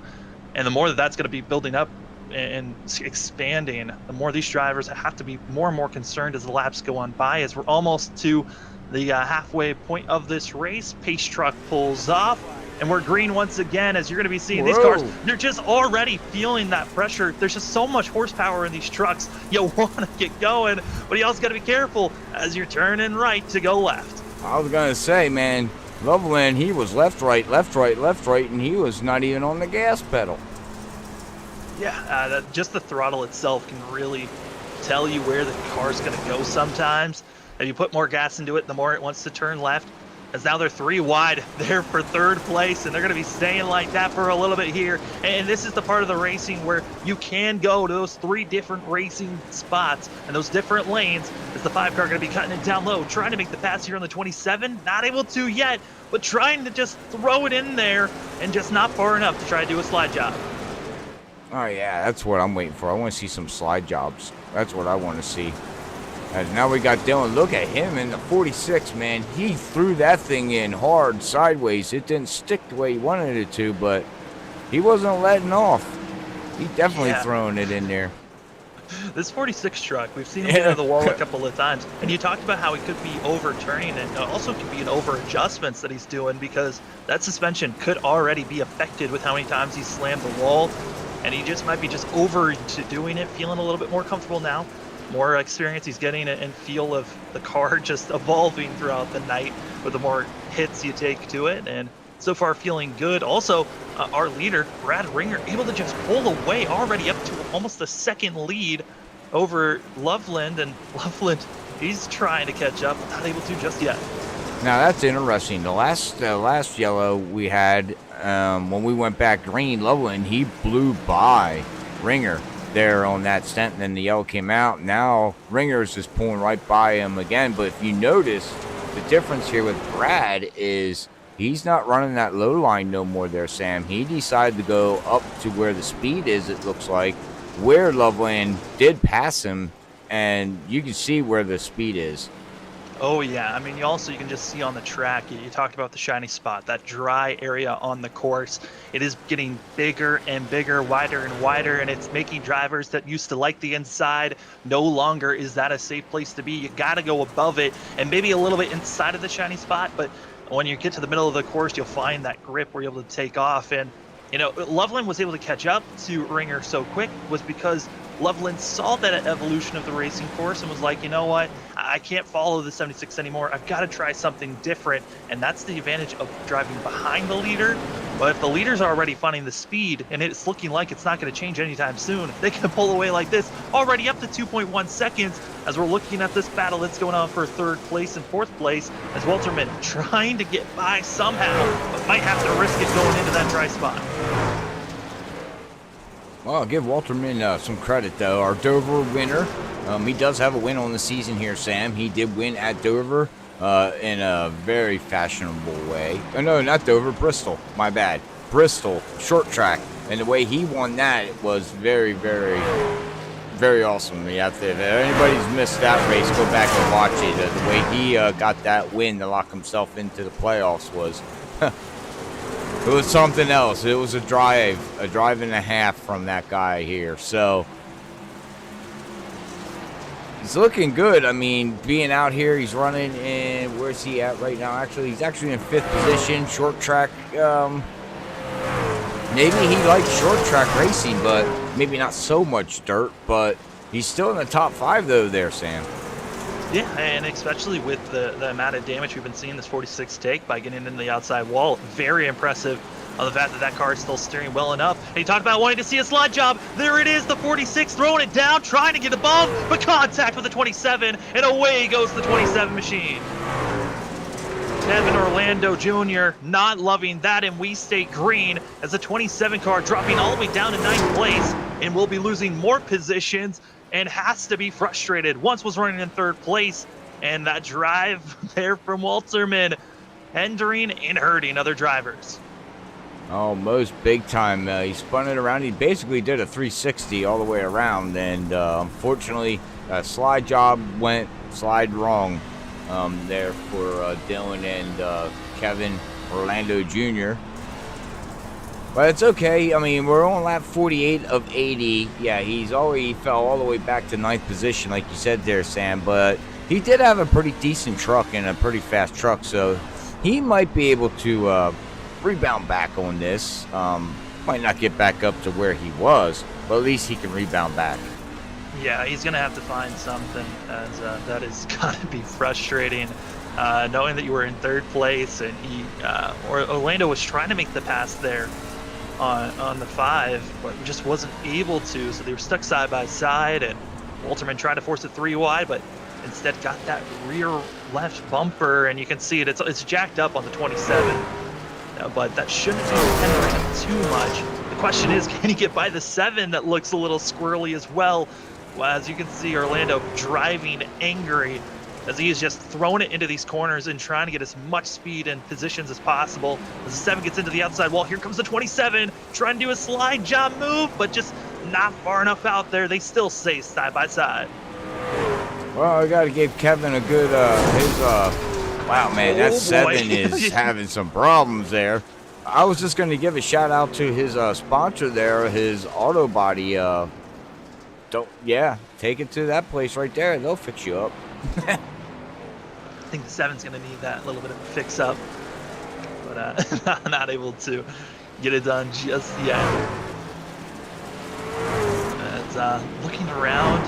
and the more that's going to be building up and expanding, the more these drivers have to be more and more concerned as the laps go on by. As we're almost to the halfway point of this race, pace truck pulls off, and we're green once again. As you're going to be seeing these cars, they're just already feeling that pressure. There's just so much horsepower in these trucks. You want to get going, but you also got to be careful as you're turning right to go left. I was going to say, man, Loveland, he was left, right, and he was not even on the gas pedal. Yeah, just the throttle itself can really tell you where the car's going to go sometimes. If you put more gas into it, the more it wants to turn left. as now they're 3 wide there for 3rd place, and they're going to be staying like that for a little bit here. And this is the part of the racing where you can go to those 3 different racing spots and those different lanes, as the 5 car going to be cutting it down low, trying to make the pass here on the 27. Not able to yet, but trying to just throw it in there and just not far enough to try to do a slide job. Oh, yeah, that's what I'm waiting for. I want to see some slide jobs. That's what I want to see. As now we got Dylan. Look at him in the 46, man. He threw that thing in hard sideways. It didn't stick the way he wanted it to, but he wasn't letting off. He definitely throwing it in there. This 46 truck, we've seen him get into the wall a couple of times. And you talked about how he could be overturning, and also could be an over adjustments that he's doing, because that suspension could already be affected with how many times he slammed the wall. And he just might be just over to doing it, feeling a little bit more comfortable now. More experience he's getting, and feel of the car just evolving throughout the night with the more hits you take to it, and so far feeling good. Also, our leader, Brad Ringer, able to just pull away already up to almost a 2nd lead over Loveland, and Loveland, he's trying to catch up, not able to just yet. Now that's interesting. The last yellow we had, when we went back green, Loveland, he blew by Ringer there on that stent, and then the yellow came out. Now Ringer's just pulling right by him again. But if you notice, the difference here with Brad is he's not running that low line no more there, Sam. He decided to go up to where the speed is, it looks like, where Loveland did pass him, and you can see where the speed is. Oh yeah, I mean, you can just see on the track, you talked about the shiny spot, that dry area on the course. It is getting bigger and bigger, wider and wider, and it's making drivers that used to like the inside, no longer is that a safe place to be. You got to go above it and maybe a little bit inside of the shiny spot, but when you get to the middle of the course, you'll find that grip where you're able to take off. And Loveland was able to catch up to Ringer so quick was because Loveland saw that evolution of the racing course and was like, you know what, I can't follow the 76 anymore. I've got to try something different. And that's the advantage of driving behind the leader. But if the leaders are already finding the speed and it's looking like it's not going to change anytime soon, they can pull away like this, already up to 2.1 seconds as we're looking at this battle that's going on for 3rd place and 4th place, as Walterman trying to get by somehow, but might have to risk it going into that dry spot. Well, I'll give Walterman some credit, though. Our Dover winner, he does have a win on the season here, Sam. He did win at Dover in a very fashionable way. Oh, no, not Dover, Bristol. My bad. Bristol, short track. And the way he won that was very, very, very awesome. If anybody's missed that race, go back and watch it. The way he got that win to lock himself into the playoffs was... It was something else. It was a drive and a half from that guy here. So he's looking good. I mean, being out here, he's running in, where's he at right now? Actually, he's actually in 5th position, short track. Maybe he likes short track racing, but maybe not so much dirt, but he's still in the top 5 though there, Sam. Yeah, and especially with the amount of damage we've been seeing this 46 take by getting into the outside wall. Very impressive on the fact that car is still steering well enough. And he talked about wanting to see a slide job. There it is, the 46 throwing it down, trying to get above, but contact with the 27, and away goes the 27 machine. Kevin Orlando Jr. not loving that, and we stay green as the 27 car dropping all the way down to 9th place, and will be losing more positions and has to be frustrated. Once was running in 3rd place, and that drive there from Walterman hindering and hurting other drivers. Almost big time. He spun it around. He basically did a 360 all the way around, and unfortunately, a slide job went slide wrong there for Dylan and Kevin Orlando Jr. But it's okay. I mean, we're on lap 48 of 80. Yeah, he fell all the way back to 9th position, like you said there, Sam. But he did have a pretty decent truck and a pretty fast truck, so he might be able to rebound back on this. Might not get back up to where he was, but at least he can rebound back. Yeah, he's going to have to find something, as that is going to be frustrating. Knowing that you were in 3rd place, and Orlando was trying to make the pass there on the 5, but just wasn't able to, so they were stuck side by side, and Walterman tried to force it 3 wide, but instead got that rear left bumper, and you can see it's jacked up on the 27. But that shouldn't be hindering him too much. The question is, can he get by the 7 that looks a little squirrely as well? Well, as you can see, Orlando driving angry as he is just throwing it into these corners and trying to get as much speed and positions as possible. As the 7 gets into the outside wall, here comes the 27, trying to do a slide job move, but just not far enough out there. They still stay side by side. Well, I got to give Kevin a good, wow, man, that 7 is having some problems there. I was just going to give a shout out to his sponsor there, his auto body. Take it to that place right there. They'll fix you up. I think the 7's going to need that little bit of a fix up, but not able to get it done just yet. As looking around,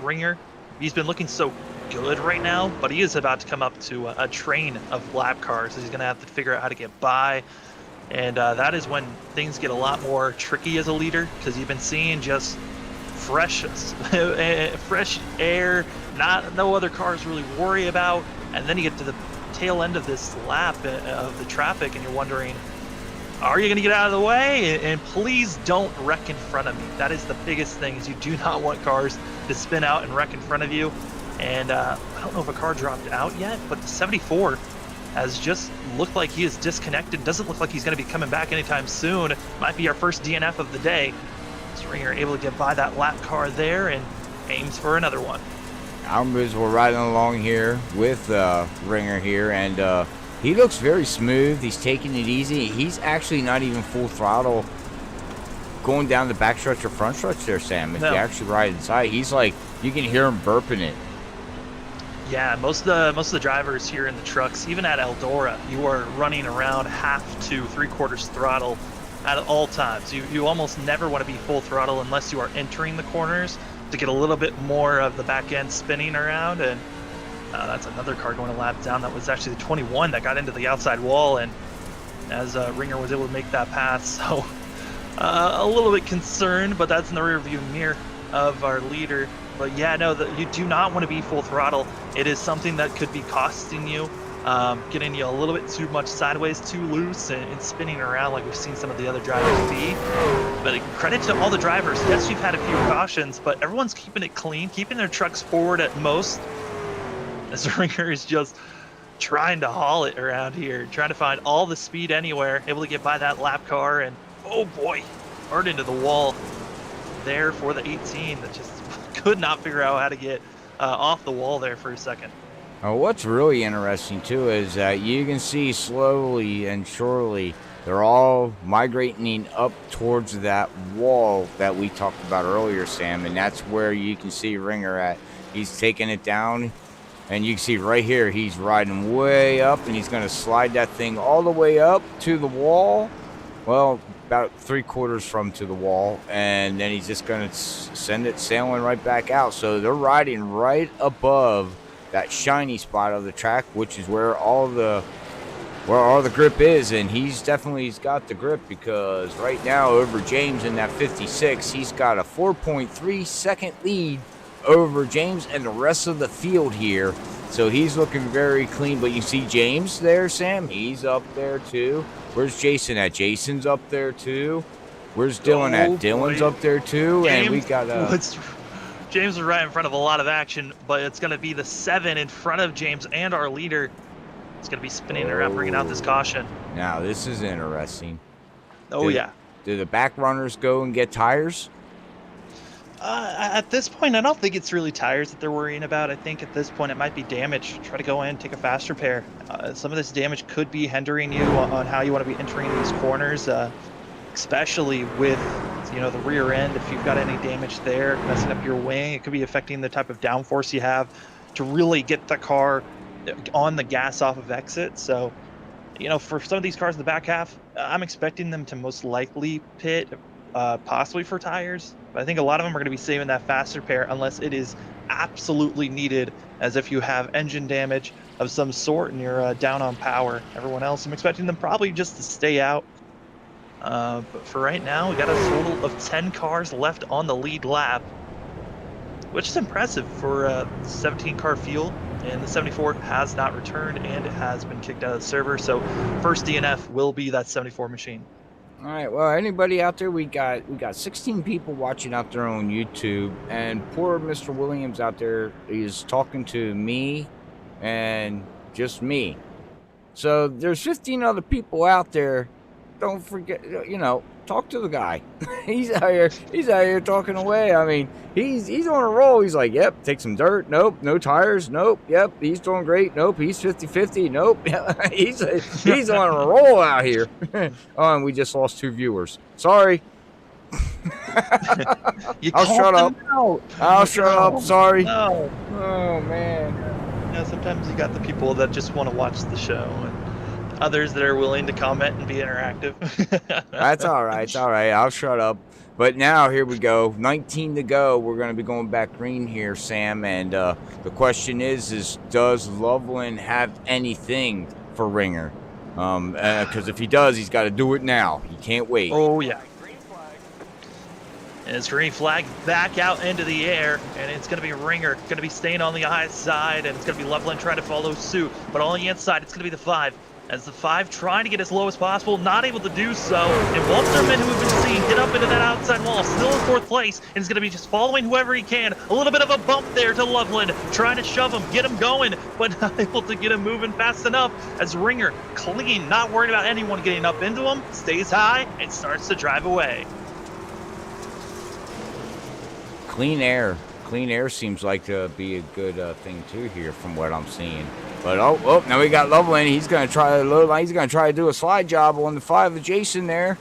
Ringer, he's been looking so good right now, but he is about to come up to a train of lap cars. So he's going to have to figure out how to get by. And that is when things get a lot more tricky as a leader, because you've been seeing just fresh air, no other cars really worry about. And then you get to the tail end of this lap of the traffic, and you're wondering, are you going to get out of the way? And please don't wreck in front of me. That is the biggest thing, is you do not want cars to spin out and wreck in front of you. And I don't know if a car dropped out yet, but the 74 has just looked like he is disconnected. Doesn't look like he's going to be coming back anytime soon. Might be our first DNF of the day. Ringer able to get by that lap car there and aims for another one. We're riding along here with Ringer here, and he looks very smooth. He's taking it easy. He's actually not even full throttle going down the back stretch or front stretch there, Sam. If you actually ride inside, he's like, you can hear him burping it. Yeah, most of the drivers here in the trucks, even at Eldora, you are running around half to 3/4 throttle at all times. You almost never want to be full throttle unless you are entering the corners to get a little bit more of the back end spinning around. And that's another car going a lap down. That was actually the 21 that got into the outside wall, and as Ringer was able to make that pass, so a little bit concerned, but that's in the rear view mirror of our leader. But yeah, no, you do not want to be full throttle. It is something that could be costing you, getting you a little bit too much sideways, too loose, and spinning around like we've seen some of the other drivers be. But credit to all the drivers. Yes, you've had a few cautions, but everyone's keeping it clean, keeping their trucks forward at most. As Ringer is just trying to haul it around here, trying to find all the speed anywhere, able to get by that lap car, and oh boy, hard into the wall there for the 18 that just could not figure out how to get off the wall there for a second. What's really interesting too is that you can see slowly and surely they're all migrating up towards that wall that we talked about earlier, Sam, and that's where you can see Ringer at. He's taking it down, and you can see right here he's riding way up, and he's going to slide that thing all the way up to the wall. Well, about 3/4 from to the wall, and then he's just going to send it sailing right back out. So they're riding right above that shiny spot of the track, which is where all the grip is, and he's got the grip, because right now over James in that 56, he's got a 4.3 second lead over James and the rest of the field here. So he's looking very clean, but you see James there, Sam, he's up there too. Where's Jason at? Jason's up there too. Where's Dylan at? Dylan's up there too. James, and we got James is right in front of a lot of action, but it's going to be the 7 in front of James and our leader. It's going to be spinning around, bringing out this caution. Now this is interesting. Yeah. Do the back runners go and get tires? At this point, I don't think it's really tires that they're worrying about. I think at this point it might be damage. Try to go in, take a fast repair. Some of this damage could be hindering you on how you want to be entering these corners, especially with the rear end. If you've got any damage there, messing up your wing, it could be affecting the type of downforce you have to really get the car on the gas off of exit. So, for some of these cars in the back half, I'm expecting them to most likely pit, possibly for tires. But I think a lot of them are going to be saving that fast repair unless it is absolutely needed, as if you have engine damage of some sort and you're down on power. Everyone else, I'm expecting them probably just to stay out. But for right now, we got a total of 10 cars left on the lead lap. which is impressive for a 17 car field. And the 74 has not returned, and it has been kicked out of the server. So first DNF will be that 74 machine. All right, well, anybody out there, we got 16 people watching out there on YouTube, and poor Mr. Williams out there is talking to me and just me. So there's 15 other people out there. Don't forget, talk to the guy. He's out here talking away. I mean, he's on a roll. He's like, yep, take some dirt. Nope, no tires. Nope, yep, he's doing great. Nope, he's 50-50. Nope, he's on a roll out here. Oh, and we just lost 2 viewers. Sorry. I'll shut up. I'll shut up. Sorry. No. Oh man. Sometimes you got the people that just want to watch the show, and others that are willing to comment and be interactive. That's all right. It's all right. I'll shut up. But now, here we go. 19 to go. We're going to be going back green here, Sam. And the question is does Loveland have anything for Ringer? Because if he does, he's got to do it now. He can't wait. Oh, yeah. And it's green flag back out into the air, and it's going to be Ringer, going to be staying on the high side, and it's going to be Loveland trying to follow suit. But on the inside, it's going to be the 5. As the 5 trying to get as low as possible, not able to do so. And Walterman, who we've been seeing get up into that outside wall, still in 4th place, and is going to be just following whoever he can. A little bit of a bump there to Loveland, trying to shove him, get him going, but not able to get him moving fast enough. As Ringer, clean, not worried about anyone getting up into him, stays high, and starts to drive away. Clean air. Clean air seems like to be a good thing too here, from what I'm seeing. But oh, now we got Loveland. He's gonna try to do a slide job on the 5 of Jason there.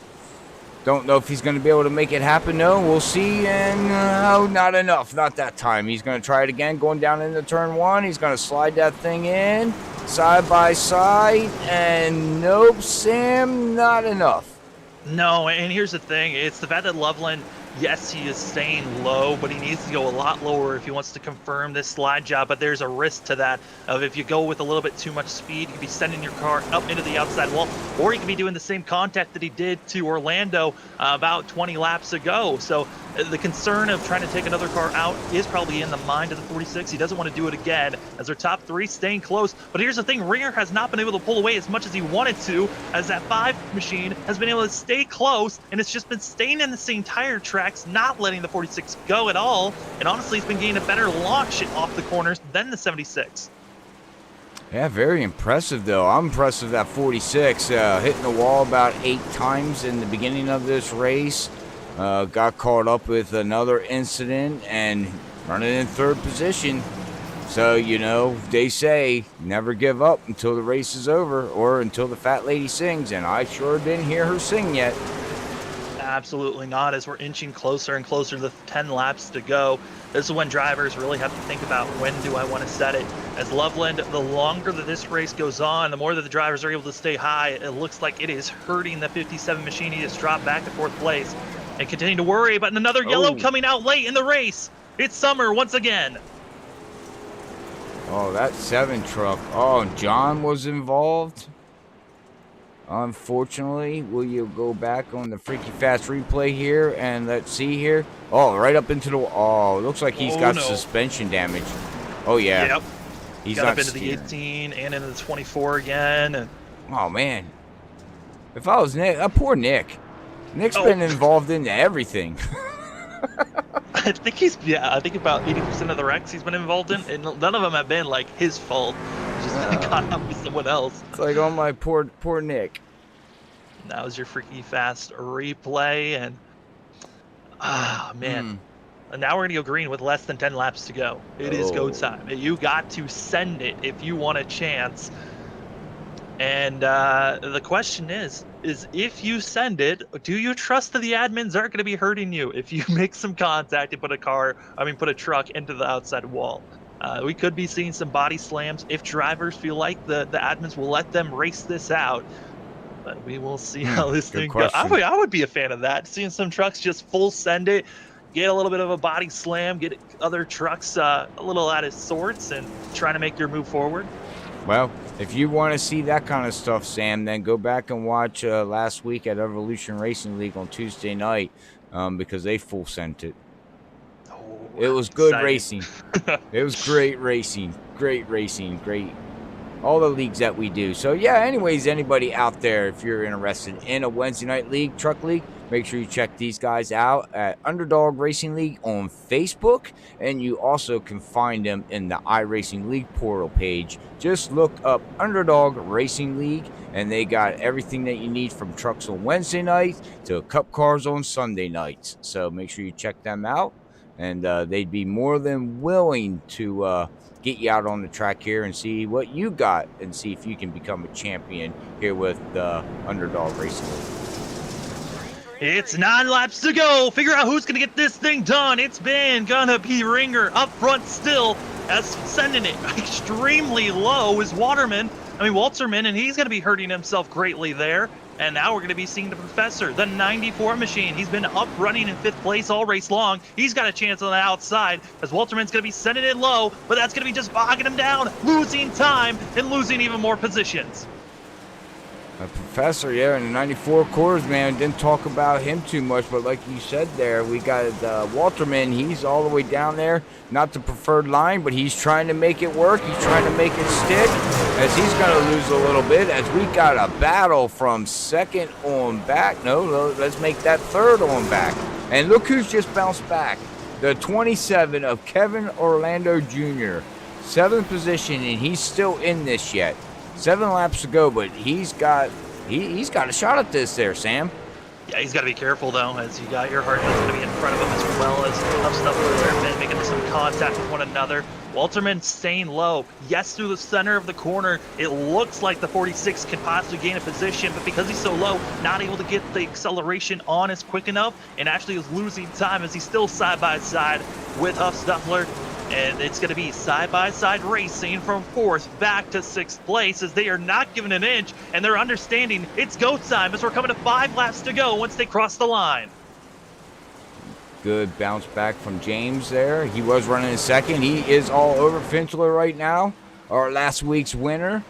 Don't know if he's gonna be able to make it happen. No, we'll see. And no, not enough. Not that time. He's gonna try it again, going down into turn 1. He's gonna slide that thing in side by side, and nope, Sam, not enough. No, and here's the thing. It's the fact that Loveland, yes, he is staying low, but he needs to go a lot lower if he wants to confirm this slide job. But there's a risk to that of if you go with a little bit too much speed, you could be sending your car up into the outside wall, or you could be doing the same contact that he did to Orlando about 20 laps ago. So the concern of trying to take another car out is probably in the mind of the 46. He doesn't want to do it again, as their top 3 staying close. But here's the thing, Ringer has not been able to pull away as much as he wanted to, as that 5 machine has been able to stay close, and it's just been staying in the same tire tracks, not letting the 46 go at all. And honestly, he's been getting a better launch off the corners than the 76. Yeah, very impressive, though. I'm impressed with that 46. Hitting the wall about 8 times in the beginning of this race. Got caught up with another incident and running in 3rd position. So, they say never give up until the race is over, or until the fat lady sings. And I sure didn't hear her sing yet. Absolutely not, as we're inching closer and closer to the 10 laps to go. This is when drivers really have to think about, when do I want to set it? As Loveland, the longer that this race goes on, the more that the drivers are able to stay high. It looks like it is hurting the 57 machine. He just dropped back to 4th place and continue to worry about another yellow coming out late in the race. It's Summer once again. Oh, that 7 truck. Oh, John was involved. Unfortunately, will you go back on the Freaky Fast replay here, and let's see here. Oh, right up into the... Oh, looks like he's got suspension damage. Oh, yeah. Yep. He's got not up into steering. the 18 and into the 24 again. And... Oh, man. If I was Nick... poor Nick. Nick's been involved into everything. I think I think about 80% of the wrecks he's been involved in, and none of them have been, like, his fault. Just caught up with someone else. It's like, oh, my poor Nick. That was your Freaky Fast replay, and man. And now we're gonna go green with less than 10 laps to go. It is go time. You got to send it if you want a chance. And the question is if you send it, do you trust that the admins aren't going to be hurting you if you make some contact and put a truck into the outside wall? We could be seeing some body slams if drivers feel like the admins will let them race this out. But we will see how this thing goes. I would be a fan of that, seeing some trucks just full send it, get a little bit of a body slam, get other trucks a little out of sorts, and trying to make your move forward. Well, if you want to see that kind of stuff, Sam, then go back and watch last week at Evolution Racing League on Tuesday night, because they full sent it. Oh, It was good racing. It was great racing. Great racing. Great. All the leagues that we do. So yeah, anyways, anybody out there, if you're interested in a Wednesday night league, truck league, make sure you check these guys out at Underdog Racing League on Facebook. And you also can find them in the iRacing League portal page. Just look up Underdog Racing League, and they got everything that you need from trucks on Wednesday nights to cup cars on Sunday nights. So make sure you check them out. And they'd be more than willing to get you out on the track here and see what you got and see if you can become a champion here with the Underdog Racing League. It's 9 laps to go. Figure out who's going to get this thing done. It's been going to be Ringer up front still, as sending it extremely low is Walterman, and he's going to be hurting himself greatly there. And now we're going to be seeing the Professor, the 94 machine. He's been up running in 5th place all race long. He's got a chance on the outside as Walterman's going to be sending it low, but that's going to be just bogging him down, losing time, and losing even more positions. A Professor, yeah, in the 94 cores, man, didn't talk about him too much, but like you said there, we got Walterman. He's all the way down there, not the preferred line, but he's trying to make it work. He's trying to make it stick, as he's going to lose a little bit, as we got a battle from second on back. No, let's make that third on back. And look who's just bounced back. The 27 of Kevin Orlando Jr., 7th position, and he's still in this yet. 7 laps to go, but he's got a shot at this there, Sam. Yeah, he's got to be careful, though, as you got Earhart that's going to be in front of him, as well as Tough Stuff there, making some contact with one another. Walterman staying low. Yes, through the center of the corner, it looks like the 46 can possibly gain a position, but because he's so low, not able to get the acceleration on as quick enough, and actually is losing time as he's still side by side with Huff Stuffler. And it's going to be side-by-side racing from 4th back to 6th place, as they are not giving an inch, and they're understanding it's go time as we're coming to 5 laps to go once they cross the line. Good bounce back from James there. He was running in second. He is all over Finchler right now, our last week's winner.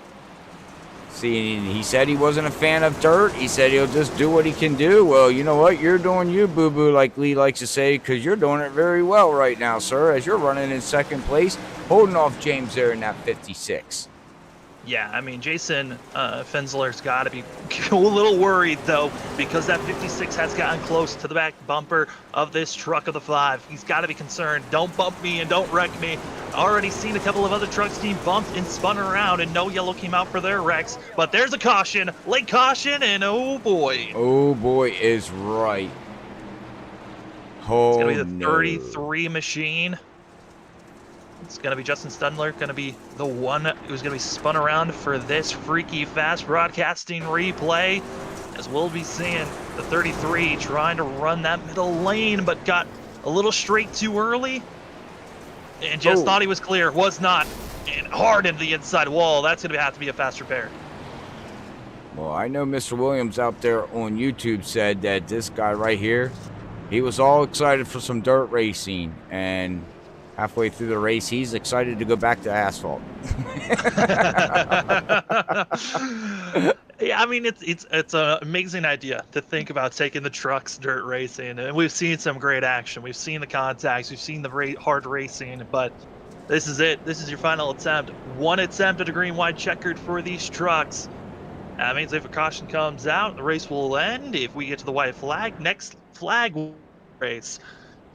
See, he said he wasn't a fan of dirt. He said he'll just do what he can do. Well, you know what? You're doing you, boo-boo, like Lee likes to say, because you're doing it very well right now, sir, as you're running in second place, holding off James there in that 56. Yeah, I mean, Jason Fensler's got to be a little worried, though, because that 56 has gotten close to the back bumper of this truck of the 5. He's got to be concerned. Don't bump me and don't wreck me. Already seen a couple of other trucks being bumped and spun around, and no yellow came out for their wrecks. But there's a caution, late caution, and oh boy. Oh boy is right. Oh, it's going to be the 33 machine. It's going to be Justin Stundler, going to be the one who's going to be spun around for this freaky fast broadcasting replay, as we'll be seeing the 33 trying to run that middle lane, but got a little straight too early and just thought he was clear. Was not, and hard into the inside wall. That's going to have to be a fast repair. Well, I know Mr. Williams out there on YouTube said that this guy right here, he was all excited for some dirt racing, and halfway through the race, he's excited to go back to asphalt. Yeah, I mean, it's an amazing idea to think about taking the trucks dirt racing, and we've seen some great action. We've seen the contacts, we've seen the hard racing, but this is it. This is your final attempt. One attempt at a green-white checkered for these trucks. That means if a caution comes out, the race will end. If we get to the white flag, next flag will race.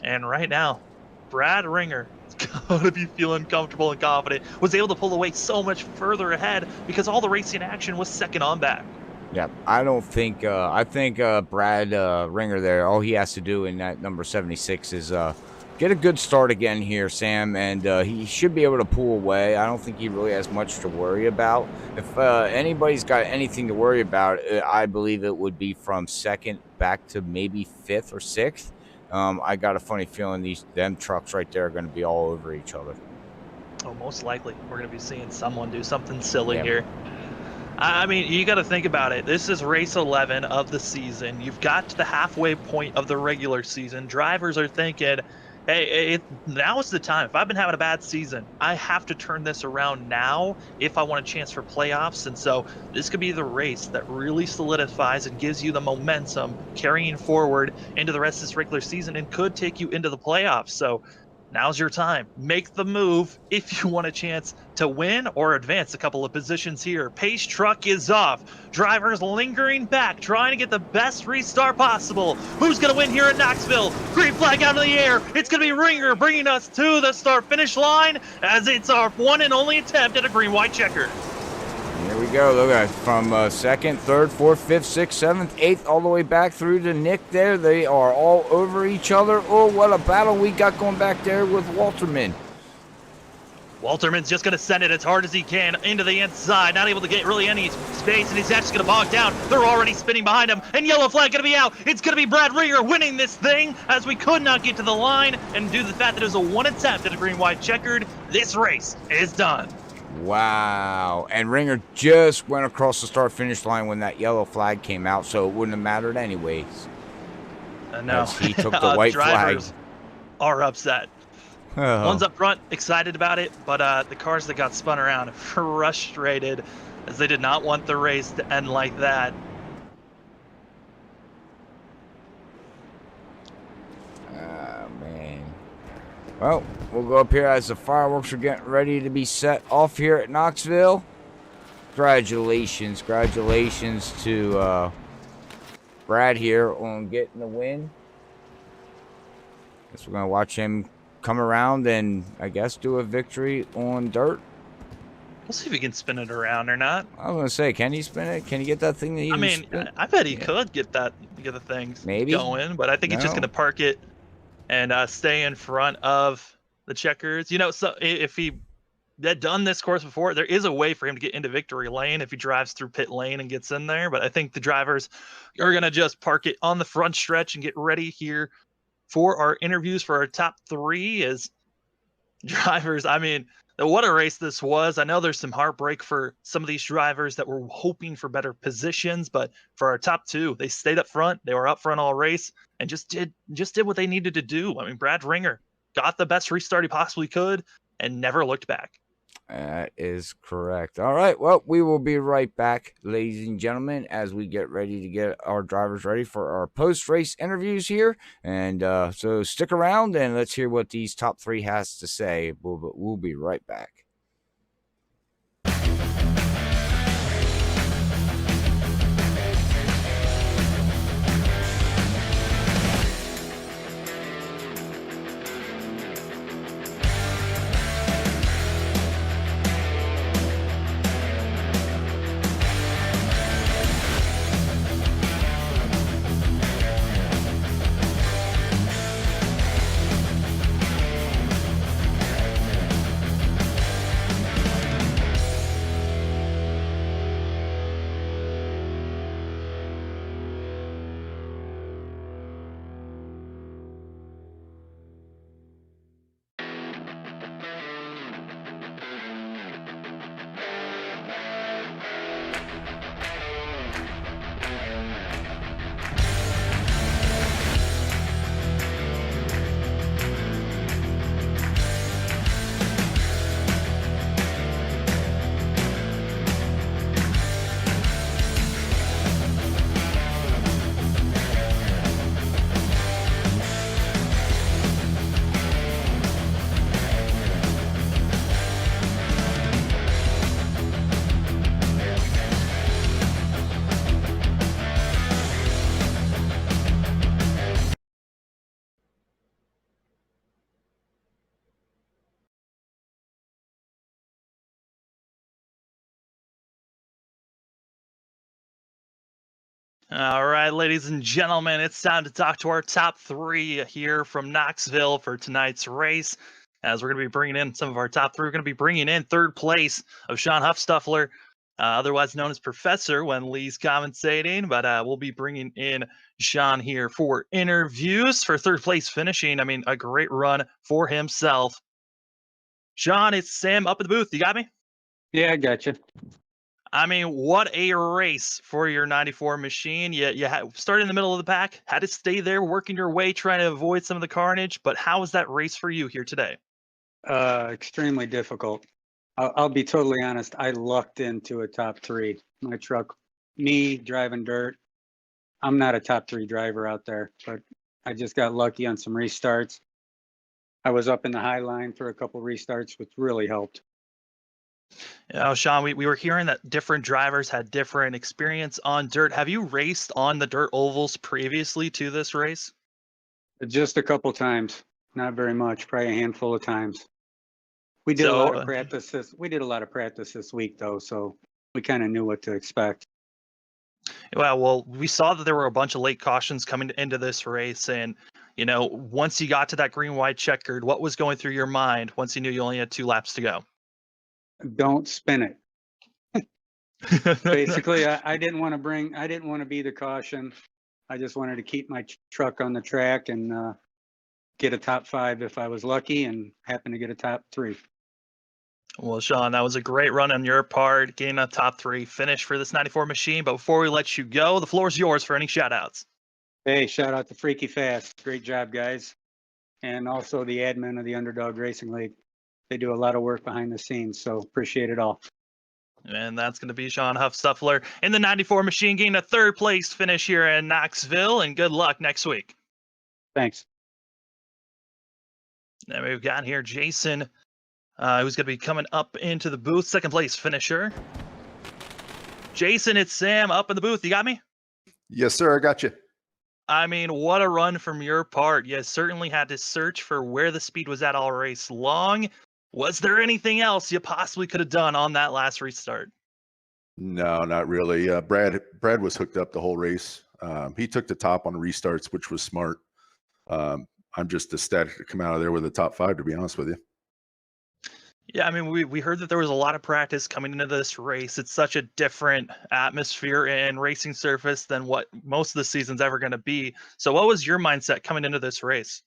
And right now, Brad Ringer is going to be feeling comfortable and confident. Was able to pull away so much further ahead because all the racing action was second on back. Yeah, I don't think I think Brad Ringer there, all he has to do in that number 76 is get a good start again here, Sam, and he should be able to pull away. I don't think he really has much to worry about. If anybody's got anything to worry about, I believe it would be from second back to maybe 5th or 6th. I got a funny feeling them trucks right there are going to be all over each other. Oh, most likely. We're going to be seeing someone do something silly here. I mean, you got to think about it. This is race 11 of the season. You've got to the halfway point of the regular season. Drivers are thinking, hey, now is the time. If I've been having a bad season, I have to turn this around now if I want a chance for playoffs. And so this could be the race that really solidifies and gives you the momentum carrying forward into the rest of this regular season and could take you into the playoffs. So now's your time. Make the move if you want a chance to win or advance a couple of positions here. Pace truck is off. Drivers lingering back, trying to get the best restart possible. Who's going to win here in Knoxville? Green flag out of the air. It's going to be Ringer bringing us to the start-finish line as it's our one and only attempt at a green-white checker. Here we go. Look at from second, third, fourth, fifth, sixth, seventh, eighth, all the way back through to Nick there. They are all over each other. Oh, what a battle we got going back there with Walterman. Walterman's just going to send it as hard as he can into the inside, not able to get really any space, and he's actually going to bog down. They're already spinning behind him, and yellow flag going to be out. It's going to be Brad Ringer winning this thing as we could not get to the line, and due to the fact that it was a one attempt at a green-white checkered, this race is done. Wow. And Ringer just went across the start-finish line when that yellow flag came out, so it wouldn't have mattered anyways. No. He took the white flag. Drivers are upset. Oh. One's up front, excited about it, but the cars that got spun around, frustrated, as they did not want the race to end like that. Oh, man. Well, we'll go up here as the fireworks are getting ready to be set off here at Knoxville. Congratulations to Brad here on getting the win. Guess we're going to watch him come around and, I guess, do a victory on dirt. We'll see if he can spin it around or not. I was going to say, can he spin it? Can he get that thing that he I bet he could get the thing Maybe going, but I think he's just going to park it and stay in front of the checkers. You know, so if he had done this course before, there is a way for him to get into victory lane if he drives through pit lane and gets in there. But I think the drivers are going to just park it on the front stretch and get ready here for our interviews for our top three as drivers. I mean, what a race this was. I know there's some heartbreak for some of these drivers that were hoping for better positions, but for our top two, they stayed up front. They were up front all race and just did what they needed to do. I mean, Brad Ringer got the best restart he possibly could and never looked back. That is correct. All right. Well, we will be right back, ladies and gentlemen, as we get ready to get our drivers ready for our post-race interviews here. And so stick around and let's hear what these top three has to say. We'll be right back. All right, ladies and gentlemen, it's time to talk to our top three here from Knoxville for tonight's race. As we're going to be bringing in some of our top three, we're going to be bringing in third place of Sean Huffstuffler, otherwise known as Professor when Lee's commentating. But we'll be bringing in Sean here for interviews for third place finishing. I mean, a great run for himself. Sean, it's Sam up at the booth. You got me? Yeah, I got you. I mean, what a race for your 94 machine. You started in the middle of the pack, had to stay there, working your way, trying to avoid some of the carnage. But how was that race for you here today? Extremely difficult. I'll be totally honest. I lucked into a top three. My truck, me driving dirt. I'm not a top three driver out there, but I just got lucky on some restarts. I was up in the high line for a couple restarts, which really helped. Sean, we were hearing that different drivers had different experience on dirt. Have you raced on the dirt ovals previously to this race? Just a couple times, not very much, probably a handful of times. We did a lot of practice this week though, so we kind of knew what to expect. Well, we saw that there were a bunch of late cautions coming into this race, and once you got to that green, white, checkered, what was going through your mind once you knew you only had 2 laps to go? Don't spin it. Basically, I didn't want to be the caution. I just wanted to keep my truck on the track and get a top 5 if I was lucky, and happen to get a top 3. Well, Sean, that was a great run on your part, getting a top 3 finish for this 94 machine. But before we let you go, the floor is yours for any shout outs. Hey, shout out to Freaky Fast. Great job, guys. And also the admin of the Underdog Racing League. They do a lot of work behind the scenes, so appreciate it all. And that's going to be Sean Huffstuffler in the 94 machine, getting a 3rd place finish here in Knoxville. And good luck next week. Thanks. Then we've got here Jason, who's going to be coming up into the booth, 2nd place finisher. Jason, it's Sam up in the booth. You got me? Yes, sir. I got you. I mean, what a run from your part. You certainly had to search for where the speed was at all race long. Was there anything else you possibly could have done on that last restart? No, not really. Brad was hooked up the whole race. He took the top on restarts, which was smart. I'm just ecstatic to come out of there with a top 5, to be honest with you. Yeah, I mean, we heard that there was a lot of practice coming into this race. It's such a different atmosphere and racing surface than what most of the season's ever going to be. So what was your mindset coming into this race?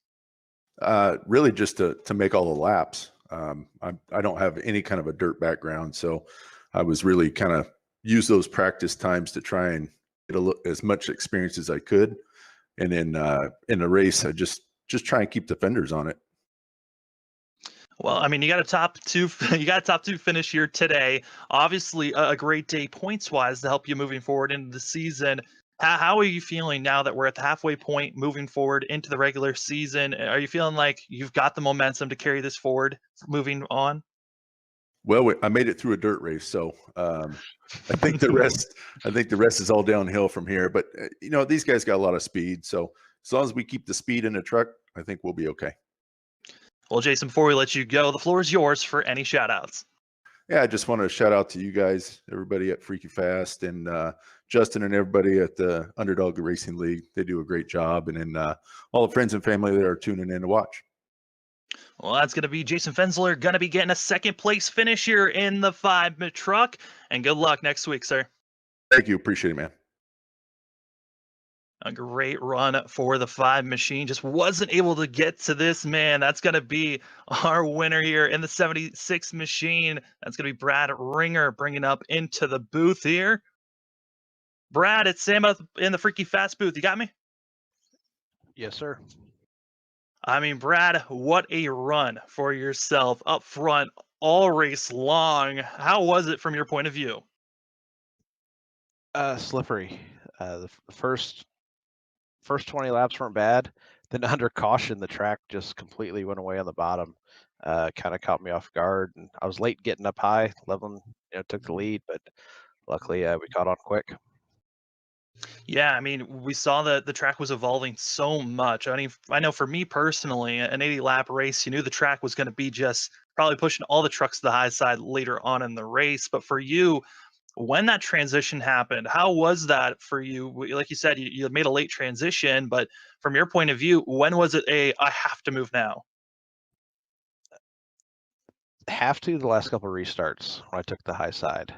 Really just to make all the laps. I don't have any kind of a dirt background, so I was really kind of use those practice times to try and get as much experience as I could. And then in the race, I just try and keep the fenders on it. Well, I mean, you got a top 2 finish here today. Obviously, a great day points-wise to help you moving forward into the season. How are you feeling now that we're at the halfway point moving forward into the regular season? Are you feeling like you've got the momentum to carry this forward moving on? Well, I made it through a dirt race, so I think the rest is all downhill from here. But these guys got a lot of speed, so as long as we keep the speed in the truck, I think we'll be okay. Well, Jason, before we let you go, the floor is yours for any shout outs. Yeah, I just want to shout out to you guys, everybody at Freaky Fast, and Justin and everybody at the Underdog Racing League. They do a great job, and then all the friends and family that are tuning in to watch. Well, that's going to be Jason Fensler, going to be getting a 2nd place finish here in the 5 truck. And good luck next week, sir. Thank you. Appreciate it, man. A great run for the 5 machine. Just wasn't able to get to this man. That's going to be our winner here in the 76 machine. That's going to be Brad Ringer bringing up into the booth here. Brad, it's Sam up in the Freaky Fast booth. You got me? Yes, sir. I mean, Brad, what a run for yourself up front all race long. How was it from your point of view? Slippery. The first 20 laps weren't bad. Then under caution, the track just completely went away on the bottom. Kind of caught me off guard, and I was late getting up high. Loveland, took the lead, but luckily we caught on quick. Yeah, I mean, we saw that the track was evolving so much. I mean, I know for me personally, an 80-lap race, you knew the track was going to be just probably pushing all the trucks to the high side later on in the race. But for you, when that transition happened, how was that for you? Like you said, you made a late transition, but from your point of view, when was it I have to move now? Have to the last couple of restarts when I took the high side.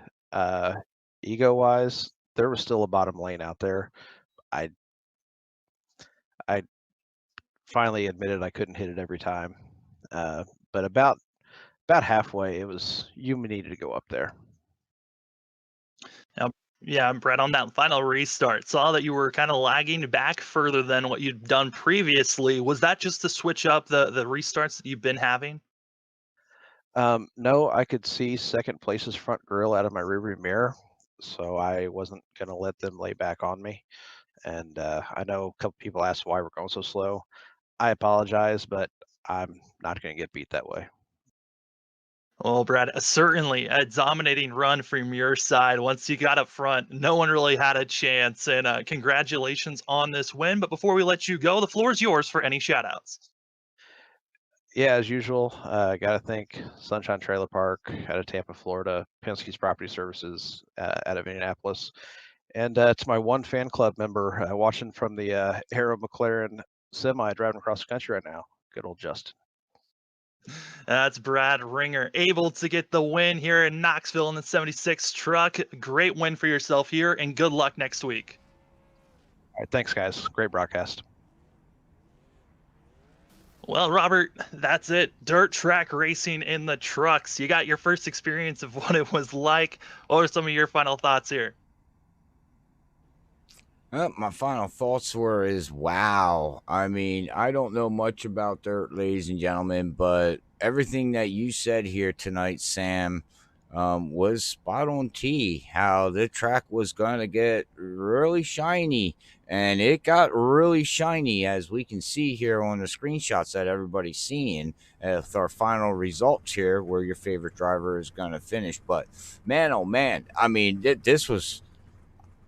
Ego-wise, there was still a bottom lane out there. I finally admitted I couldn't hit it every time, but about halfway, it was you needed to go up there. Yeah, Brett, on that final restart, saw that you were kind of lagging back further than what you'd done previously. Was that just to switch up the restarts that you've been having? No, I could see second place's front grille out of my rearview mirror, so I wasn't going to let them lay back on me. And I know a couple people asked why we're going so slow. I apologize, but I'm not going to get beat that way. Well, Brad, certainly a dominating run from your side. Once you got up front, no one really had a chance. And congratulations on this win. But before we let you go, the floor is yours for any shout outs. Yeah, as usual, got to thank Sunshine Trailer Park out of Tampa, Florida, Penske's Property Services out of Indianapolis, and to my one fan club member watching from the Arrow McLaren semi driving across the country right now. Good old Justin. That's Brad Ringer, able to get the win here in Knoxville in the 76 truck. Great win for yourself here, and good luck next week. All right, thanks, guys. Great broadcast. Well, Robert, that's it. Dirt track racing in the trucks. You got your first experience of what it was like. What are some of your final thoughts here? My final thoughts were wow. I mean, I don't know much about dirt, ladies and gentlemen, but everything that you said here tonight, Sam, was spot on T. How the track was going to get really shiny, and it got really shiny, as we can see here on the screenshots that everybody's seeing with our final results here, where your favorite driver is going to finish. But man, oh man, I mean, this was.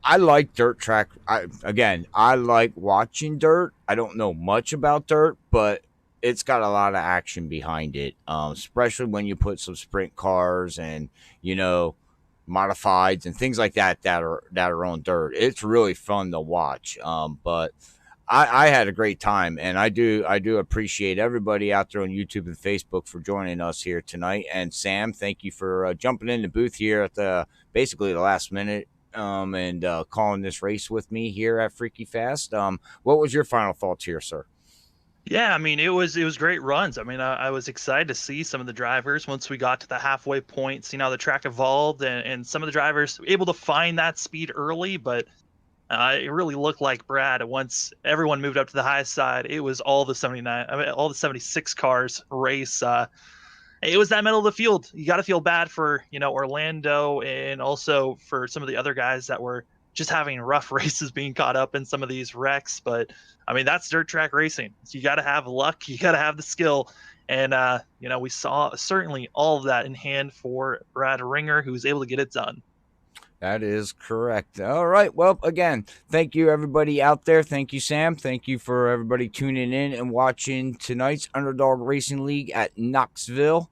I like dirt track. I like watching dirt. I don't know much about dirt, but it's got a lot of action behind it, especially when you put some sprint cars and modifieds and things like that are on dirt. It's really fun to watch. But I had a great time, and I do appreciate everybody out there on YouTube and Facebook for joining us here tonight. And Sam, thank you for jumping in the booth here at basically the last minute. And calling this race with me here at Freaky Fast. What was your final thoughts here, sir? Yeah, I mean, it was great runs. I mean, I was excited to see some of the drivers once we got to the halfway point, see how the track evolved, and some of the drivers able to find that speed early, but it really looked like Brad. Once everyone moved up to the high side, it was all the 79, I mean, all the 76 cars race. It was that middle of the field. You got to feel bad for, Orlando, and also for some of the other guys that were just having rough races being caught up in some of these wrecks. But I mean, that's dirt track racing. So you got to have luck. You got to have the skill. And, we saw certainly all of that in hand for Brad Ringer, who was able to get it done. That is correct. All right. Well, again, thank you, everybody out there. Thank you, Sam. Thank you for everybody tuning in and watching tonight's Underdog Racing League at Knoxville.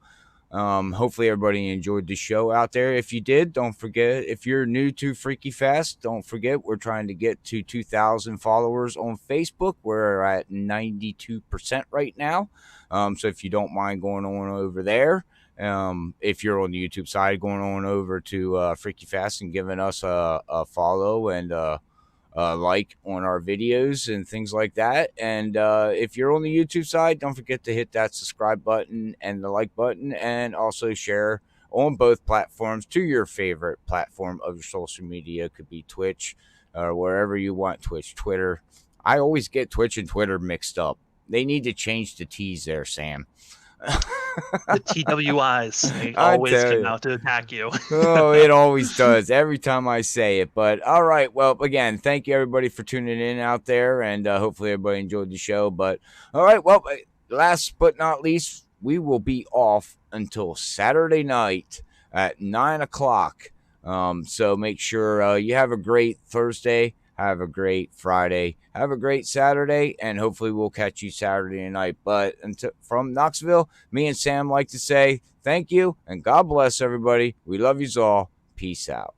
Hopefully, everybody enjoyed the show out there. If you did, don't forget, if you're new to Freaky Fast, don't forget, we're trying to get to 2,000 followers on Facebook. We're at 92% right now. So if you don't mind going on over there, if you're on the YouTube side, going on over to Freaky Fast and giving us a follow and like on our videos and things like that. And if you're on the YouTube side, don't forget to hit that subscribe button and the like button, and also share on both platforms to your favorite platform of your social media. It could be Twitch or wherever you want. Twitch, Twitter. I always get Twitch and Twitter mixed up. They need to change the T's there, Sam. The TWIs, they always come out to attack you. Oh, it always does every time I say it. But all right, well, again, thank you everybody for tuning in out there, and hopefully everybody enjoyed the show. But all right, well, last but not least, we will be off until Saturday night at 9:00. So make sure you have a great Thursday. Have a great Friday. Have a great Saturday, and hopefully we'll catch you Saturday night. But from Knoxville, me and Sam like to say thank you, and God bless everybody. We love you all. Peace out.